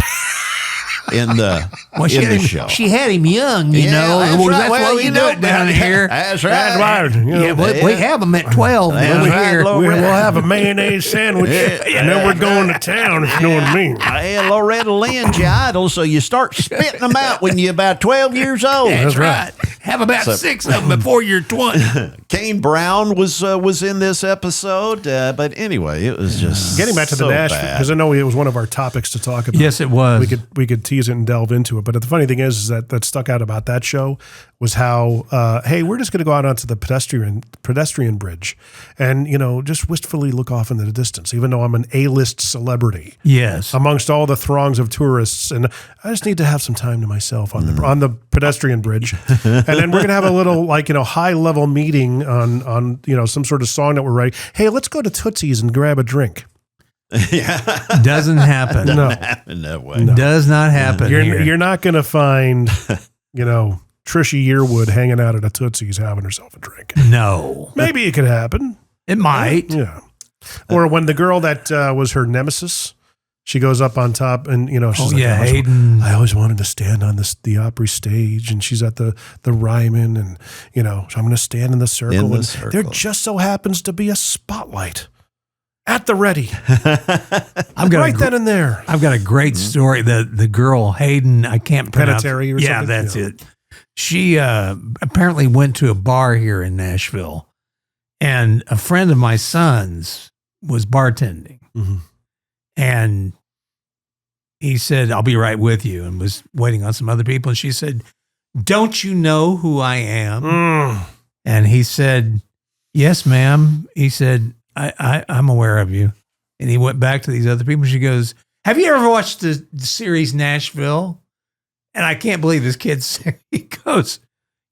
In the show, she had him young, you know. That's why we do it down here. That's right. That's right. Yeah, we have them at 12 over here. We'll have a mayonnaise sandwich, and then we're going to town, if you know what I mean. Hey, Loretta Lynn's your idol, so you start spitting them out when you're about 12 years old. That's right. Have about 6 of them before you're 20. Kane Brown was in this episode, but anyway, it was just getting back to the Nashville, because I know it was one of our topics to talk about. Yes, it was. We could tease it and delve into it. But the funny thing is that stuck out about that show was how, hey, we're just going to go out onto the pedestrian bridge and, just wistfully look off into the distance, even though I'm an A-list celebrity. Yes. Amongst all the throngs of tourists. And I just need to have some time to myself on the pedestrian bridge. And then we're going to have a little, high level meeting on some sort of song that we're writing. Hey, let's go to Tootsie's and grab a drink. Yeah, doesn't happen. No. happen that way. No. Does not happen. You're not going to find, Trisha Yearwood hanging out at a Tootsie's having herself a drink. No. Maybe it could happen. It might. Yeah. Or when the girl that was her nemesis, she goes up on top and, she's Hayden. I always wanted to stand on the Opry stage, and she's at the Ryman, and, so I'm going to stand in the circle. There just so happens to be a spotlight at the ready. Then and there. I've got a great story. The girl, Hayden, I can't pronounce. Penitentiary or yeah, something? that's it. She apparently went to a bar here in Nashville, and a friend of my son's was bartending. Mm-hmm. And he said, I'll be right with you, and was waiting on some other people. And she said, don't you know who I am? And he said, yes, ma'am. He said, I'm aware of you. And he went back to these other people. She goes, have you ever watched the series Nashville? And I can't believe this kid said, he goes,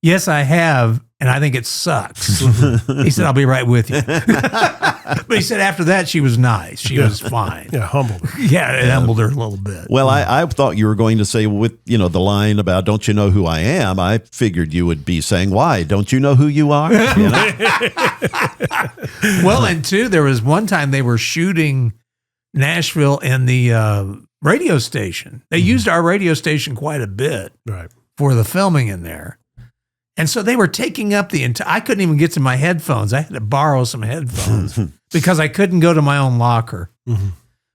yes, I have. And I think it sucks. He said, I'll be right with you. But he said after that, she was nice. She was fine. Yeah, humbled her. Yeah, it humbled her a little bit. Well, I thought you were going to say with, the line about, don't you know who I am? I figured you would be saying, why? Don't you know who you are? Well, and two, there was one time they were shooting Nashville in the radio station. They used our radio station quite a bit for the filming in there. And so they were taking up the entire, I couldn't even get to my headphones. I had to borrow some headphones because I couldn't go to my own locker. Mm-hmm.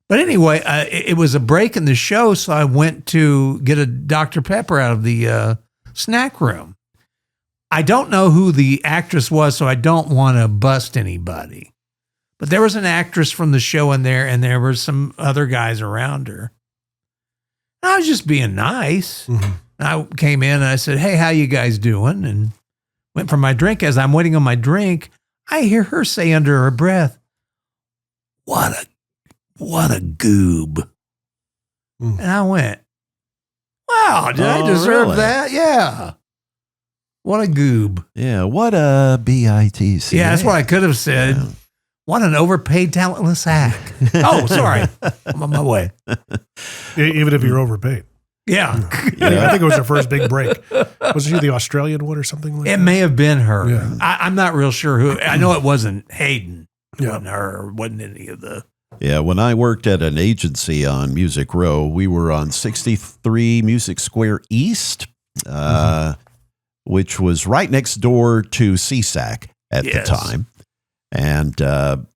But anyway, it was a break in the show, so I went to get a Dr. Pepper out of the snack room. I don't know who the actress was, so I don't want to bust anybody. But there was an actress from the show in there, and there were some other guys around her. I was just being nice. Mm-hmm. I came in and I said, hey, how you guys doing? And went for my drink. As I'm waiting on my drink, I hear her say under her breath, what a goob. And I went, wow, did I deserve that? Yeah. What a goob. Yeah, what a BITC. Yeah, that's what I could have said. Yeah. What an overpaid, talentless hack. Oh, sorry. I'm on my way. Even if you're overpaid. Yeah. I think it was her first big break. Was she the Australian one or something like that? It may have been her. Yeah. I'm not real sure who. I know it wasn't Hayden. It wasn't her. It wasn't any of the. Yeah, when I worked at an agency on Music Row, we were on 63 Music Square East, which was right next door to CSAC. at the time. And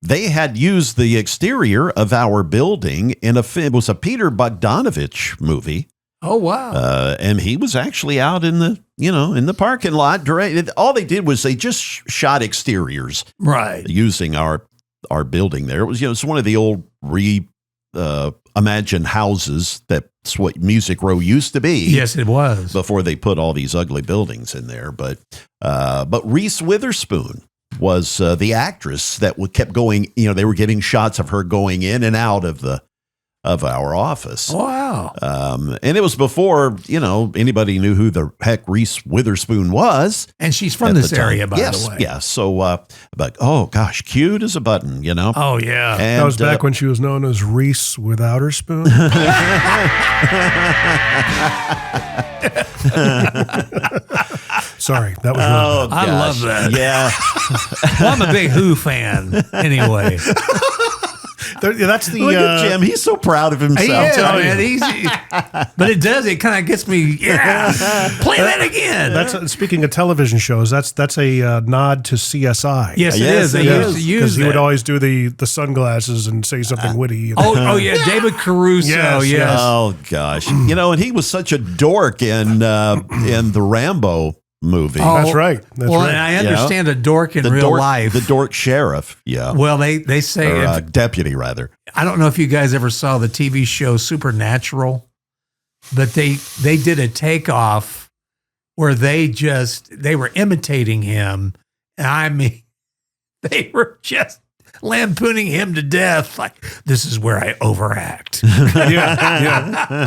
they had used the exterior of our building it was a Peter Bogdanovich movie. Oh, wow. And he was actually out in the parking lot. All they did was they just shot exteriors. Right. Using our building there. It was, it's one of the old imagined houses. That's what Music Row used to be. Yes, it was. Before they put all these ugly buildings in there. But Reese Witherspoon was the actress that kept going. They were getting shots of her going in and out of our office. Wow. And it was before, anybody knew who the heck Reese Witherspoon was. And she's from this area, by the way. Yes. So, but, oh gosh, cute as a button, Oh, yeah. And, that was back when she was known as Reese without her spoon. Sorry, that was wrong. I love that. Yeah. Well, I'm a big Who fan anyway. That's the Look at Jim. He's so proud of himself. But it kind of gets me. Yeah, play that again. That's speaking of television shows. That's a nod to CSI. Yes, it is. They used to use because he would always do the sunglasses and say something witty. Oh yeah, David Caruso. Yes. Oh gosh, and he was such a dork in the Rambo movie. Oh, that's right. That's right. And I understand a dork in real life. The dork sheriff. Yeah. Well, they say or, deputy rather. I don't know if you guys ever saw the TV show Supernatural, but they did a takeoff where they were imitating him. And I mean, they were just lampooning him to death. Like, this is where I overact. Yeah.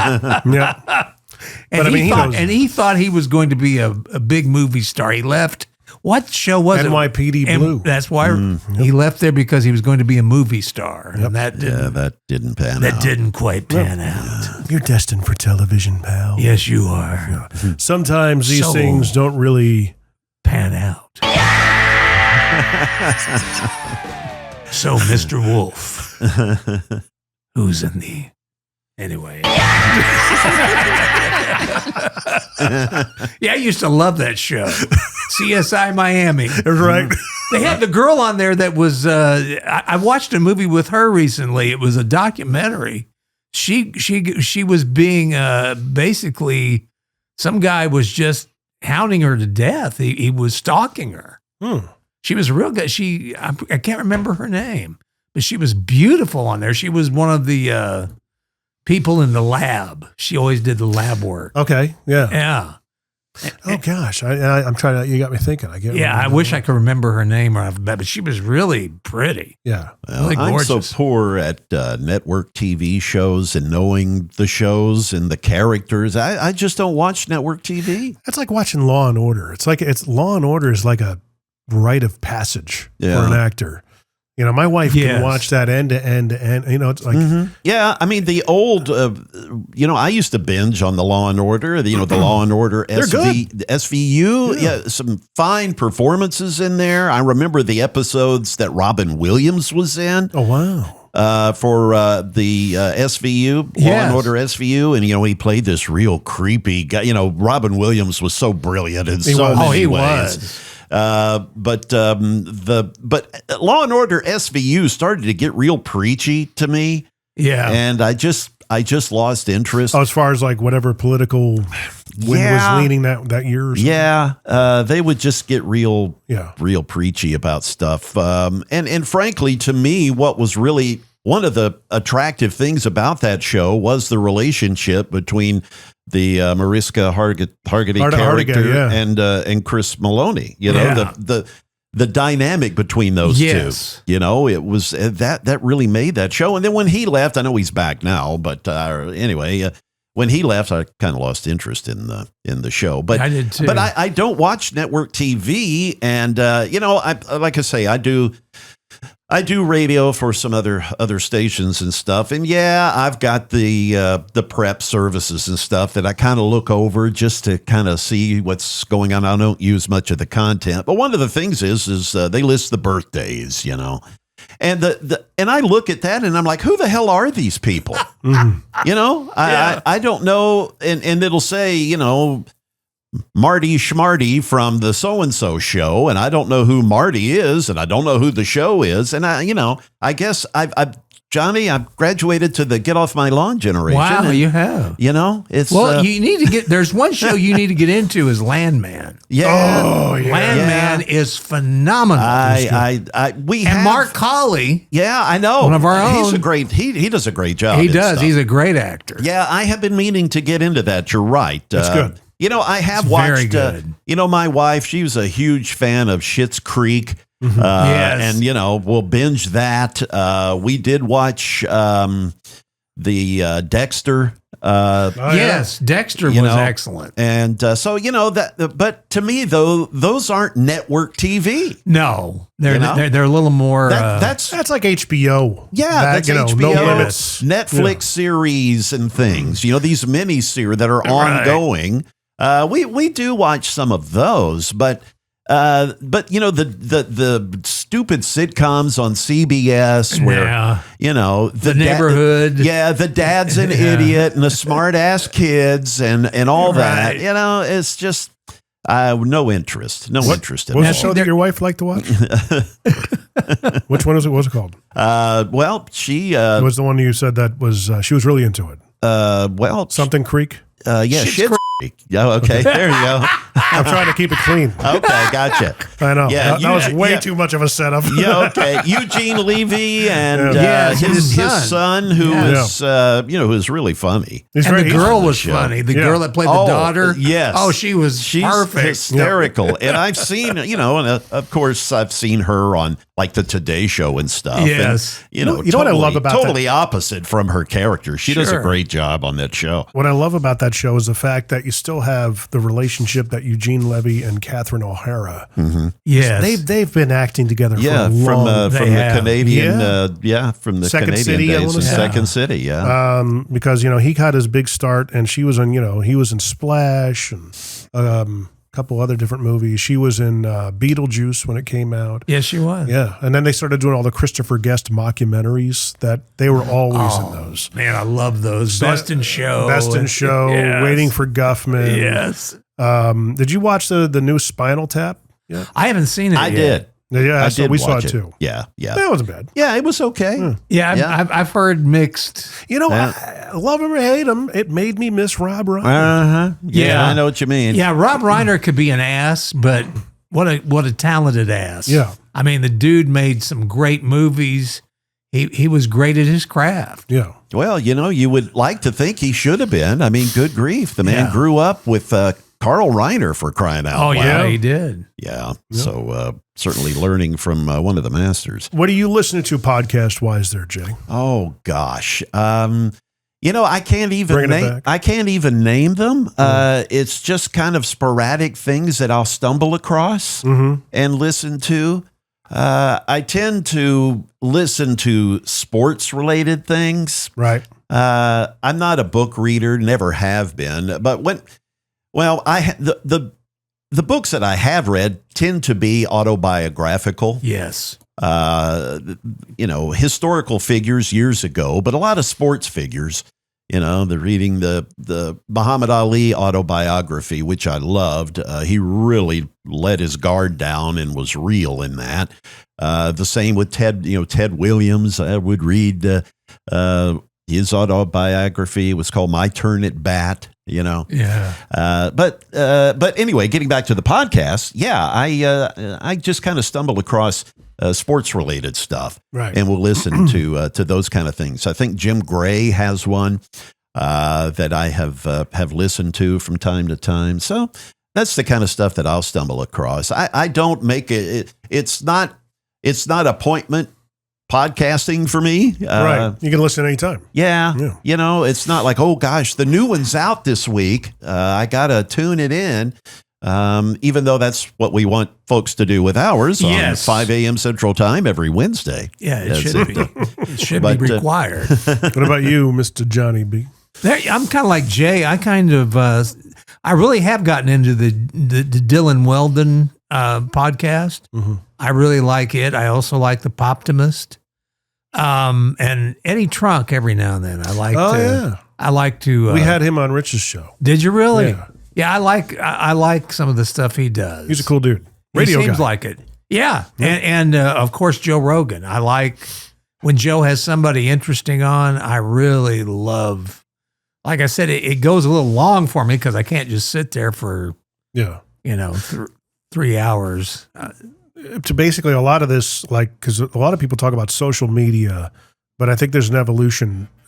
And he thought he was going to be a big movie star. He left. What show was it? NYPD Blue. That's why he left there, because he was going to be a movie star. Yep. And that didn't pan out. That didn't quite pan out. You're destined for television, pal. Yes, you are. Yeah. Sometimes these things don't really pan out. So, Mr. Wolf, who's in the... Anyway. Yeah, I used to love that show. CSI Miami. That's right. They had the girl on there that was, I watched a movie with her recently. It was a documentary. She was being, basically, some guy was just hounding her to death. He was stalking her. She was real good. I can't remember her name, but she was beautiful on there. She was one of the, people in the lab. She always did the lab work. Okay. Yeah. Yeah. Oh gosh. I'm trying to, you got me thinking. I wish I could remember her name or alphabet, but she was really pretty. Yeah. Well, really gorgeous. I'm so poor at network TV shows and knowing the shows and the characters. I just don't watch network TV. That's like watching Law and Order. Law and Order is like a rite of passage for an actor. My wife can watch that end to end to end. It's like, yeah. I mean, the old, I used to binge on the Law and Order. The Law and Order SVU. Yeah, some fine performances in there. I remember the episodes that Robin Williams was in. Oh wow. For the SVU, Law and Order SVU, and he played this real creepy guy. Robin Williams was so brilliant in so many ways. But Law and Order SVU started to get real preachy to me. Yeah. And I just lost interest. Oh, as far as like whatever political wind was leaning that year or something. Yeah. They would just get real preachy about stuff. And frankly, to me, what was really one of the attractive things about that show was the relationship between the Mariska Hargitay character and Chris Maloney. The dynamic between those two. It was that really made that show. And then when he left, I know he's back now, but anyway, when he left, I kind of lost interest in the show. But I did too. But I don't watch network TV, and like I say, I do radio for some other stations and stuff. And I've got the prep services and stuff that I kind of look over just to kind of see what's going on. I don't use much of the content, but one of the things is they list the birthdays, and and I look at that and I'm like, who the hell are these people? I don't know. And it'll say, Marty Schmarty from the so-and-so show, and I don't know who Marty is, and I don't know who the show is. And I guess Johnny, I've graduated to the get off my lawn generation. Wow, and, you have. It's you need to get. There's one show you need to get into is Landman. yeah. Oh, yeah. Landman is phenomenal. And Mark Colley. Yeah, I know. One of our He's own. a great. He does a great job. He and does. stuff. He's a great actor. Yeah, I have been meaning to get into that. You're right. It's good. I have It's watched. very good. My wife, she was a huge fan of Schitt's Creek. Yes. And we'll binge that. We did watch the Dexter. Yes, Dexter was excellent. And but to me though, those aren't network TV. No, they're a little more. That's like HBO. Yeah, that's HBO, no limits. Netflix series and things. These mini series that are ongoing. We do watch some of those, but the stupid sitcoms on CBS where the Neighborhood, the dad's an idiot and the smart ass kids and all that. It's just no interest in What's it. the show that your wife liked to watch? Which one was it? What was it called? She it was the one you said that was she was really into it. Something Creek. Schitt's Creek. Yeah, okay. There you go. I'm trying to keep it clean. Okay, gotcha. I know. Yeah, that was way too much of a setup. Yeah, okay. Eugene Levy and his son, who is really funny. The girl was funny. The girl that played the daughter. Yes. Oh, she's perfect. Hysterical. And I've seen, and of course I've seen her on like the Today Show and stuff. Yes. And, you know what I love about totally opposite from her character. She does a great job on that show. What I love about that show is the fact that you still have the relationship that Eugene Levy and Catherine O'Hara. Mm-hmm. Yes, they've been acting together for a from long the Canadian, from the Second Canadian City, days of Second City, because he got his big start, and she was he was in Splash and a couple other different movies. She was in Beetlejuice when it came out. Yes, she was. Yeah, and then they started doing all the Christopher Guest mockumentaries that they were always in those. Man, I love those. Best in Show, yes. Waiting for Guffman. Yes. Did you watch the new Spinal Tap? Yeah, I haven't seen it. I yet. did. Yeah, we saw watch it too. Yeah. That wasn't bad. Yeah, it was okay. I've heard mixed. I love him or hate him. It made me miss Rob Reiner. Uh-huh. Yeah, I know what you mean. Yeah, Rob Reiner could be an ass, but what a talented ass. Yeah. I mean, the dude made some great movies. He was great at his craft. Yeah. Well, you would like to think he should have been. I mean, good grief. The man grew up with Carl Reiner, for crying out loud. Oh, yeah, he did. Yeah. So certainly learning from one of the masters. What are you listening to podcast-wise there, Jay? Oh, gosh. I can't even name them. It's just kind of sporadic things that I'll stumble across and listen to. I tend to listen to sports-related things. Right. I'm not a book reader, never have been. But the books that I have read tend to be autobiographical. Yes. Historical figures years ago, but a lot of sports figures. They're reading the Muhammad Ali autobiography, which I loved. He really let his guard down and was real in that. The same with Ted Williams. I would read his autobiography. It was called My Turn at Bat. Yeah. But anyway, getting back to the podcast, I just kind of stumble across sports related stuff, right? And we'll listen to those kind of things. I think Jim Gray has one that I have listened to from time to time. So that's the kind of stuff that I'll stumble across. I don't make it. It's not appointment podcasting for me. Right. You can listen anytime. Yeah. It's not like, oh gosh, the new one's out this week. I got to tune it in. Even though that's what we want folks to do with ours on 5 a.m. Central Time every Wednesday. Yeah, it should be. It should be required. What about you, Mr. Johnny B? I'm kind of like Jay. I kind of, I really have gotten into the Dylan Weldon podcast. Mm-hmm. I really like it. I also like the Poptimist. And Eddie Trunk every now and then. I like to. We had him on Rich's show. Did you really? Yeah. Yeah, I like some of the stuff he does. He's a cool dude. Radio he seems guy. like it. Yeah. And of course, Joe Rogan. I like when Joe has somebody interesting on. I really love, like I said, it goes a little long for me because I can't just sit there for, 3 hours. To basically a lot of this, like, because a lot of people talk about social media, but I think there's an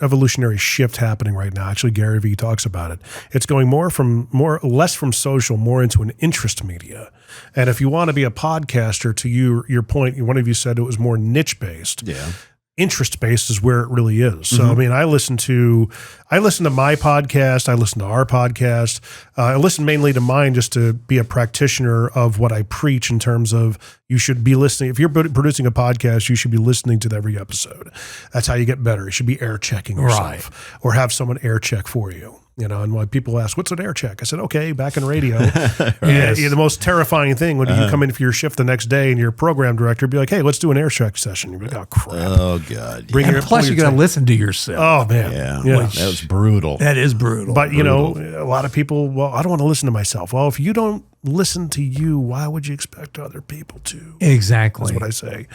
evolutionary shift happening right now. Actually, Gary Vee talks about it. It's going less from social, more into an interest media. And if you want to be a podcaster, to your point, one of you said it was more niche based. Yeah. Interest based is where it really is. So, I mean, I listen to my podcast. I listen to our podcast. I listen mainly to mine just to be a practitioner of what I preach in terms of you should be listening. If you're producing a podcast, you should be listening to every episode. That's how you get better. You should be air checking yourself or have someone air check for you. And when people ask, what's an air check? I said, okay, back in radio. Yes. The most terrifying thing when you come in for your shift the next day and your program director be like, hey, let's do an air check session. You're like, oh, crap. Oh, God. Plus, you got to listen to yourself. Oh, man. Yeah. That was brutal. That is brutal. But, a lot of people, well, I don't want to listen to myself. Well, if you don't listen to you, why would you expect other people to? Exactly. That's what I say.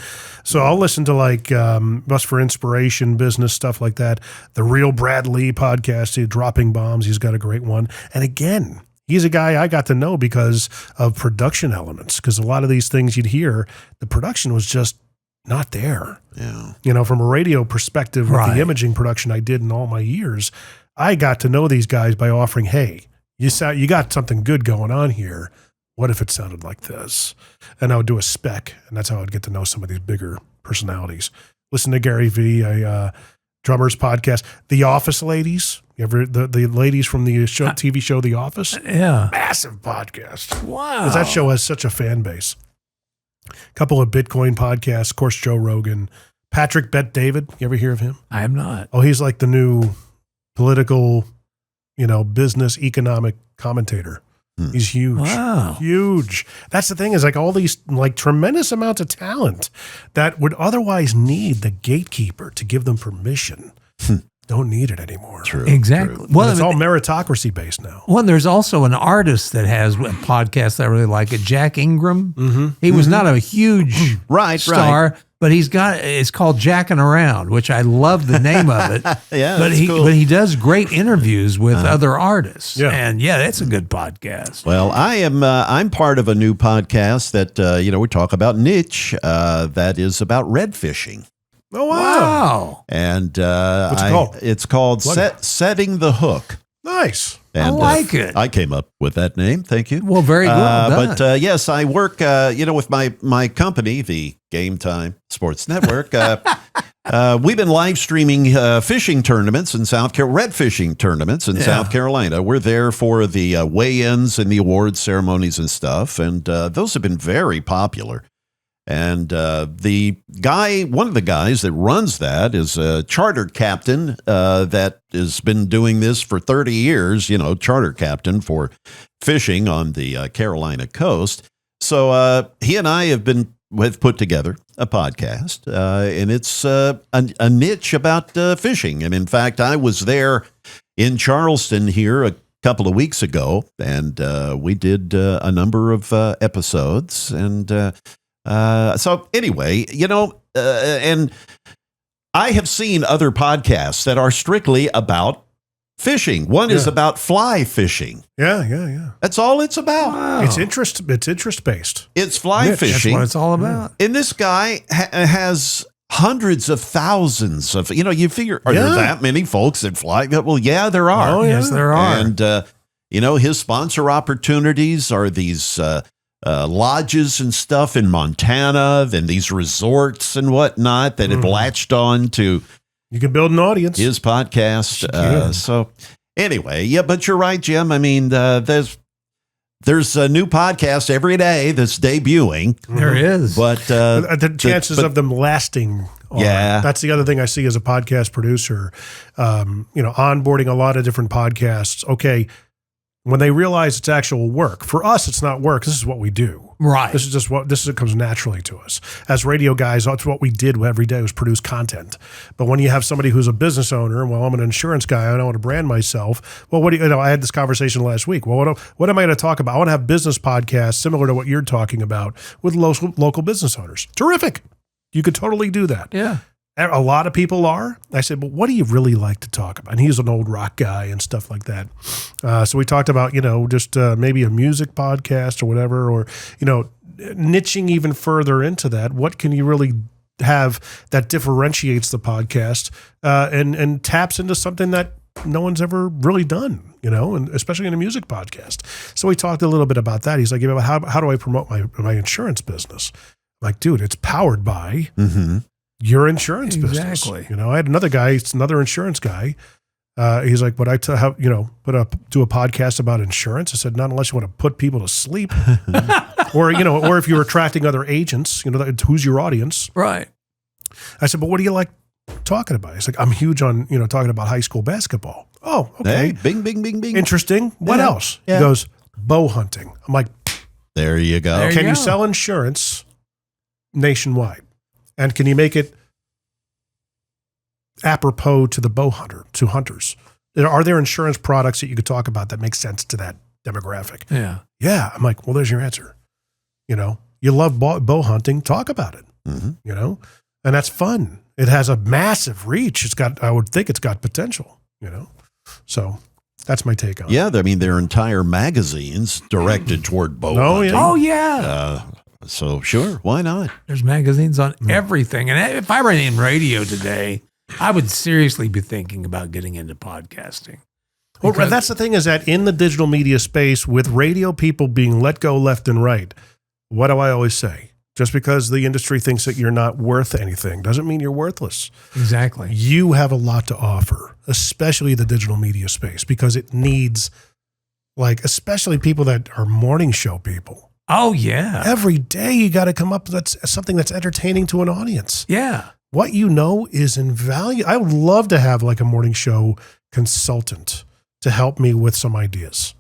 So I'll listen to Bus for Inspiration, business, stuff like that. The Real Brad Lee podcast, Dropping Bombs. He's got a great one. And again, he's a guy I got to know because of production elements, because a lot of these things you'd hear, the production was just not there. Yeah. From a radio perspective, with the imaging production I did in all my years, I got to know these guys by offering, hey, you got something good going on here. What if it sounded like this? And I would do a spec, and that's how I'd get to know some of these bigger personalities. Listen to Gary Vee, Drummers podcast, The Office ladies. You ever the ladies from the show, TV show The Office? Yeah, massive podcast. Wow, 'cause that show has such a fan base. A couple of Bitcoin podcasts, of course, Joe Rogan, Patrick Bet David. You ever hear of him? I am not. Oh, he's like the new political, business economic commentator. He's huge. Wow. Huge. That's the thing is all these tremendous amounts of talent that would otherwise need the gatekeeper to give them permission. Don't need it anymore. True. Exactly. True. Well, it's all meritocracy based now. Well, there's also an artist that has a podcast that I really like, Jack Ingram. Mm-hmm. He was not a huge star, but it's called Jacking Around, which I love the name of it. Yeah, but he does great interviews with other artists. Yeah. And that's a good podcast. Well, I'm part of a new podcast that we talk about niche that is about redfishing. Oh wow! And what's it called? It's called Setting the Hook. Nice. And, I like it. I came up with that name. Thank you. Well, very well done. But yes, I work, with my company, the Game Time Sports Network. We've been live streaming fishing tournaments in red fishing tournaments in South Carolina. We're there for the weigh-ins and the award ceremonies and stuff, and those have been very popular. And one of the guys that runs that is a charter captain that has been doing this for 30 years, charter captain for fishing on the Carolina coast. So he and I have put together a podcast, and it's a niche about fishing. And in fact, I was there in Charleston here a couple of weeks ago, and we did a number of episodes. And so anyway, and I have seen other podcasts that are strictly about fishing. One is about fly fishing. Yeah. That's all it's about. Wow. It's interest based. It's fly fishing. That's what it's all about. And this guy has hundreds of thousands of, you figure, are there that many folks that fly? Well, yeah, there are. Oh, yes, there are. And, his sponsor opportunities are these lodges and stuff in Montana, then these resorts and whatnot that have latched on to. You can build an audience. His podcast. So anyway, but you're right, Jim. I mean, there's a new podcast every day that's debuting. There is. But the chances of them lasting. That's the other thing I see as a podcast producer, onboarding a lot of different podcasts. Okay. When they realize it's actual work. For us, it's not work. This is what we do. Right. This is what comes naturally to us. As radio guys, that's what we did every day was produce content. But when you have somebody who's a business owner, well, I'm an insurance guy, I don't want to brand myself. Well, I had this conversation last week. Well, what am I going to talk about? I want to have business podcasts similar to what you're talking about with local business owners. Terrific. You could totally do that. Yeah. A lot of people are. I said, but what do you really like to talk about? And he's an old rock guy and stuff like that. So we talked about, just maybe a music podcast or whatever, or, niching even further into that. What can you really have that differentiates the podcast and taps into something that no one's ever really done, and especially in a music podcast. So we talked a little bit about that. He's like, how do I promote my insurance business? I'm like, dude, it's powered by your insurance business. I had another guy, it's another insurance guy. He's like, do a podcast about insurance? I said, not unless you want to put people to sleep or if you're attracting other agents, who's your audience? Right. I said, but what do you like talking about? He's like, I'm huge on, talking about high school basketball. Oh, okay. Hey, bing, bing, bing, bing. Interesting. What else? Yeah. He goes, bow hunting. I'm like, there you go. Can you sell insurance nationwide? And can you make it apropos to the bow hunter, to hunters? Are there insurance products that you could talk about that make sense to that demographic? Yeah. Yeah. I'm like, well, there's your answer. You love bow hunting, talk about it, and that's fun. It has a massive reach. I would think it's got potential, so that's my take on it. Yeah. I mean, there are entire magazines directed toward bow hunting. Oh yeah. So sure, why not? There's magazines on everything. And if I were in radio today, I would seriously be thinking about getting into podcasting. Well, that's the thing is that in the digital media space with radio people being let go left and right, what do I always say? Just because the industry thinks that you're not worth anything doesn't mean you're worthless. Exactly. You have a lot to offer, especially the digital media space, because it needs especially people that are morning show people. Oh, yeah. Every day you got to come up with something that's entertaining to an audience. Yeah. What is invaluable. I would love to have a morning show consultant to help me with some ideas.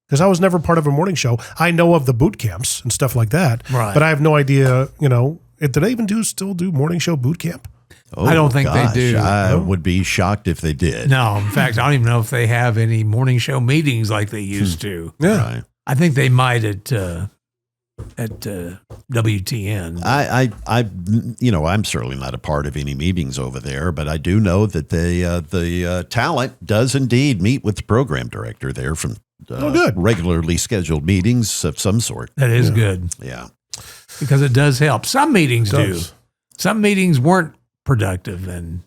Because I was never part of a morning show. I know of the boot camps and stuff like that. Right. But I have no idea, do they even still do morning show boot camp? Oh, I don't think they do. I would be shocked if they did. No, in fact, I don't even know if they have any morning show meetings like they used to. Yeah. Right. I think they might at WTN. I'm certainly not a part of any meetings over there, but I do know that the talent does indeed meet with the program director there from good. regularly scheduled meetings of some sort. That is good. Yeah. Because it does help. Some meetings do. Some meetings weren't productive. And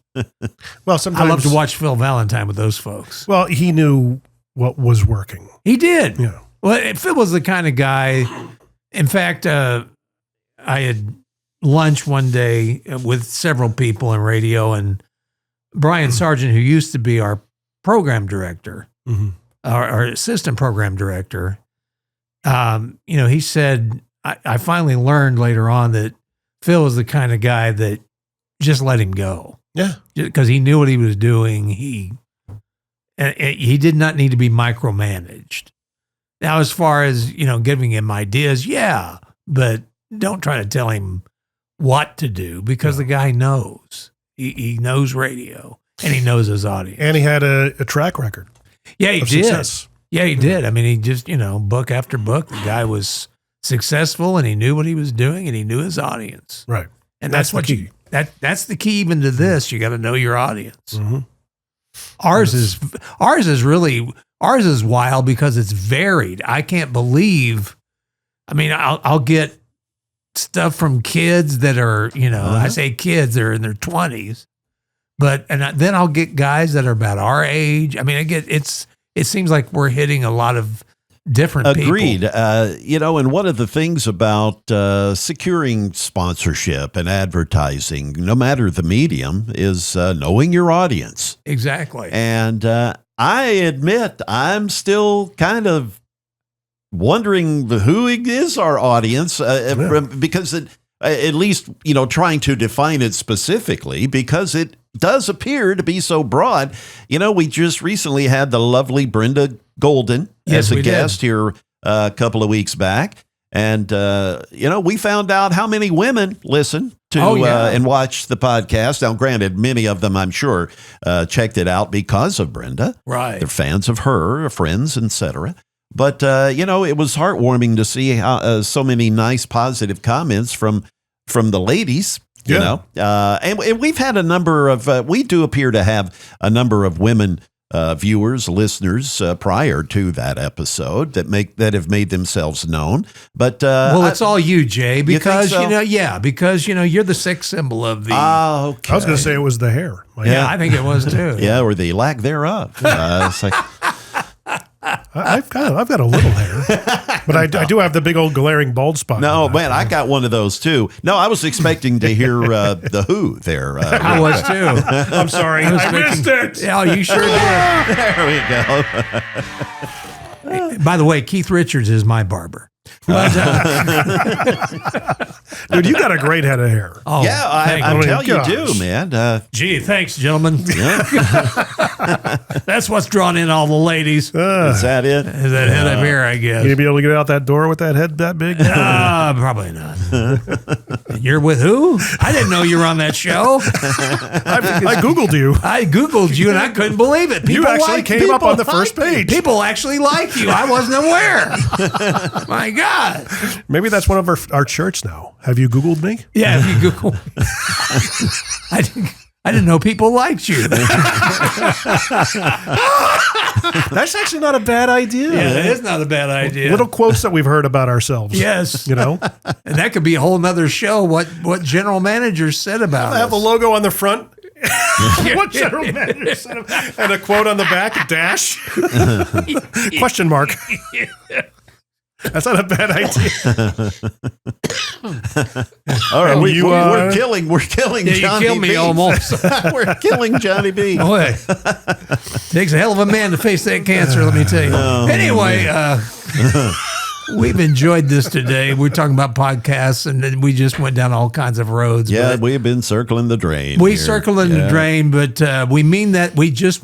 well, sometimes I love to watch Phil Valentine with those folks. Well, he knew what was working. He did. Yeah. Well, Phil was the kind of guy. In fact, I had lunch one day with several people in radio, and Brian Sargent, who used to be our program director, our assistant program director, he said, I finally learned later on that Phil was the kind of guy that just let him go. Yeah. Because he knew what he was doing. He did not need to be micromanaged. Now, as far as, giving him ideas, yeah, but don't try to tell him what to do because the guy knows. He knows radio and he knows his audience. And he had a track record. Yeah, he did. Success. Yeah, he did. I mean, he just, book after book, the guy was successful and he knew what he was doing and he knew his audience. Right. And that's what the key. That's the key even to this. You got to know your audience. Mm-hmm. Ours is wild because it's varied. I can't believe. I mean, I'll get stuff from kids that are, I say kids, they're in their 20s, then I'll get guys that are about our age. I mean, it seems like we're hitting a lot of different Agreed. people. And one of the things about securing sponsorship and advertising, no matter the medium, is knowing your audience. Exactly. And I admit I'm still kind of wondering who is our audience because at least, trying to define it specifically, because it does appear to be so broad. We just recently had the lovely Brenda Golden as a guest here a couple of weeks back. And, we found out how many women listen to and watch the podcast. Now, granted, many of them, I'm sure, checked it out because of Brenda. Right. They're fans of her, friends, etc. But, it was heartwarming to see how, so many nice, positive comments from the ladies. And we've had a number of, we do appear to have a number of women viewers, listeners prior to that episode that have made themselves known. But it's all you, Jay, because you think so? because you're the sex symbol of the. I Okay. was going to say it was the hair. I think it was too. Yeah, or the lack thereof. It's like, I've got a little hair, but I do have the big old glaring bald spot. No, man, I got one of those too. No, I was expecting to hear the Who there. I was too. I'm sorry, I missed it. Oh, you sure did. There we go. By the way, Keith Richards is my barber. But, dude, you got a great head of hair. oh, Yeah, I tell you do, man. Gee, thanks, gentlemen. Yeah. That's what's drawn in all the ladies. Is that it? Is that head up here, I guess. You gonna be able to get out that door with that head that big? Probably not. You're with who? I didn't know you were on that show. I Googled you. I Googled you and I couldn't believe it. You actually came up on the first page. People actually like you. I wasn't aware. My God. Maybe that's one of our shirts now. Have you Googled me? Yeah, if you Google. I didn't know people liked you. That's actually not a bad idea. Yeah, it is not a bad idea. Little quotes that we've heard about ourselves. Yes. And that could be a whole nother show, what general managers said about I have a us. logo on the front. What general manager said about, and a quote on the back, dash. Question mark. That's not a bad idea. All right, You, we're killing Yeah, Johnny you killed me B. almost. We're killing Johnny B. Boy, takes a hell of a man to face that cancer, let me tell you. Anyway, we've enjoyed this today. We're talking about podcasts, and then we just went down all kinds of roads. Yeah, but we've been circling the drain. we here. circle in the drain, but we mean that. We just,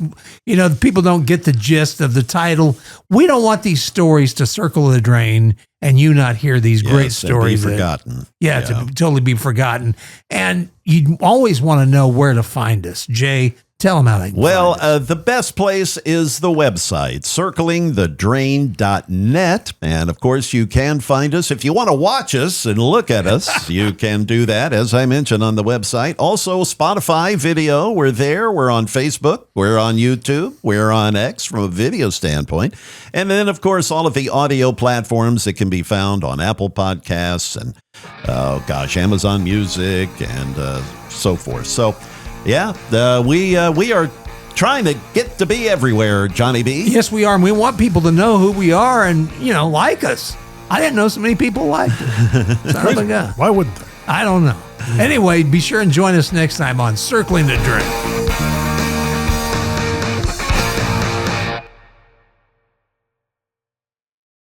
people don't get the gist of the title. We don't want these stories to circle the drain and you not hear these great Yes, and stories. be forgotten. To totally be forgotten. And you always want to know where to find us. Jay, tell them how they can find us. The best place is the website, circlingthedrain.net. And of course, you can find us. If you want to watch us and look at us, you can do that, as I mentioned, on the website. Also, Spotify video, we're there. We're on Facebook. We're on YouTube. We're on X from a video standpoint. And then, of course, all of the audio platforms that can be found on Apple Podcasts and, Amazon Music and so forth. So, yeah, we are trying to get to be everywhere, Johnny B. Yes, we are. And we want people to know who we are and, like us. I didn't know so many people liked it. Son of a gun. Why wouldn't they? I don't know. Anyway, be sure and join us next time on Circling the Drain.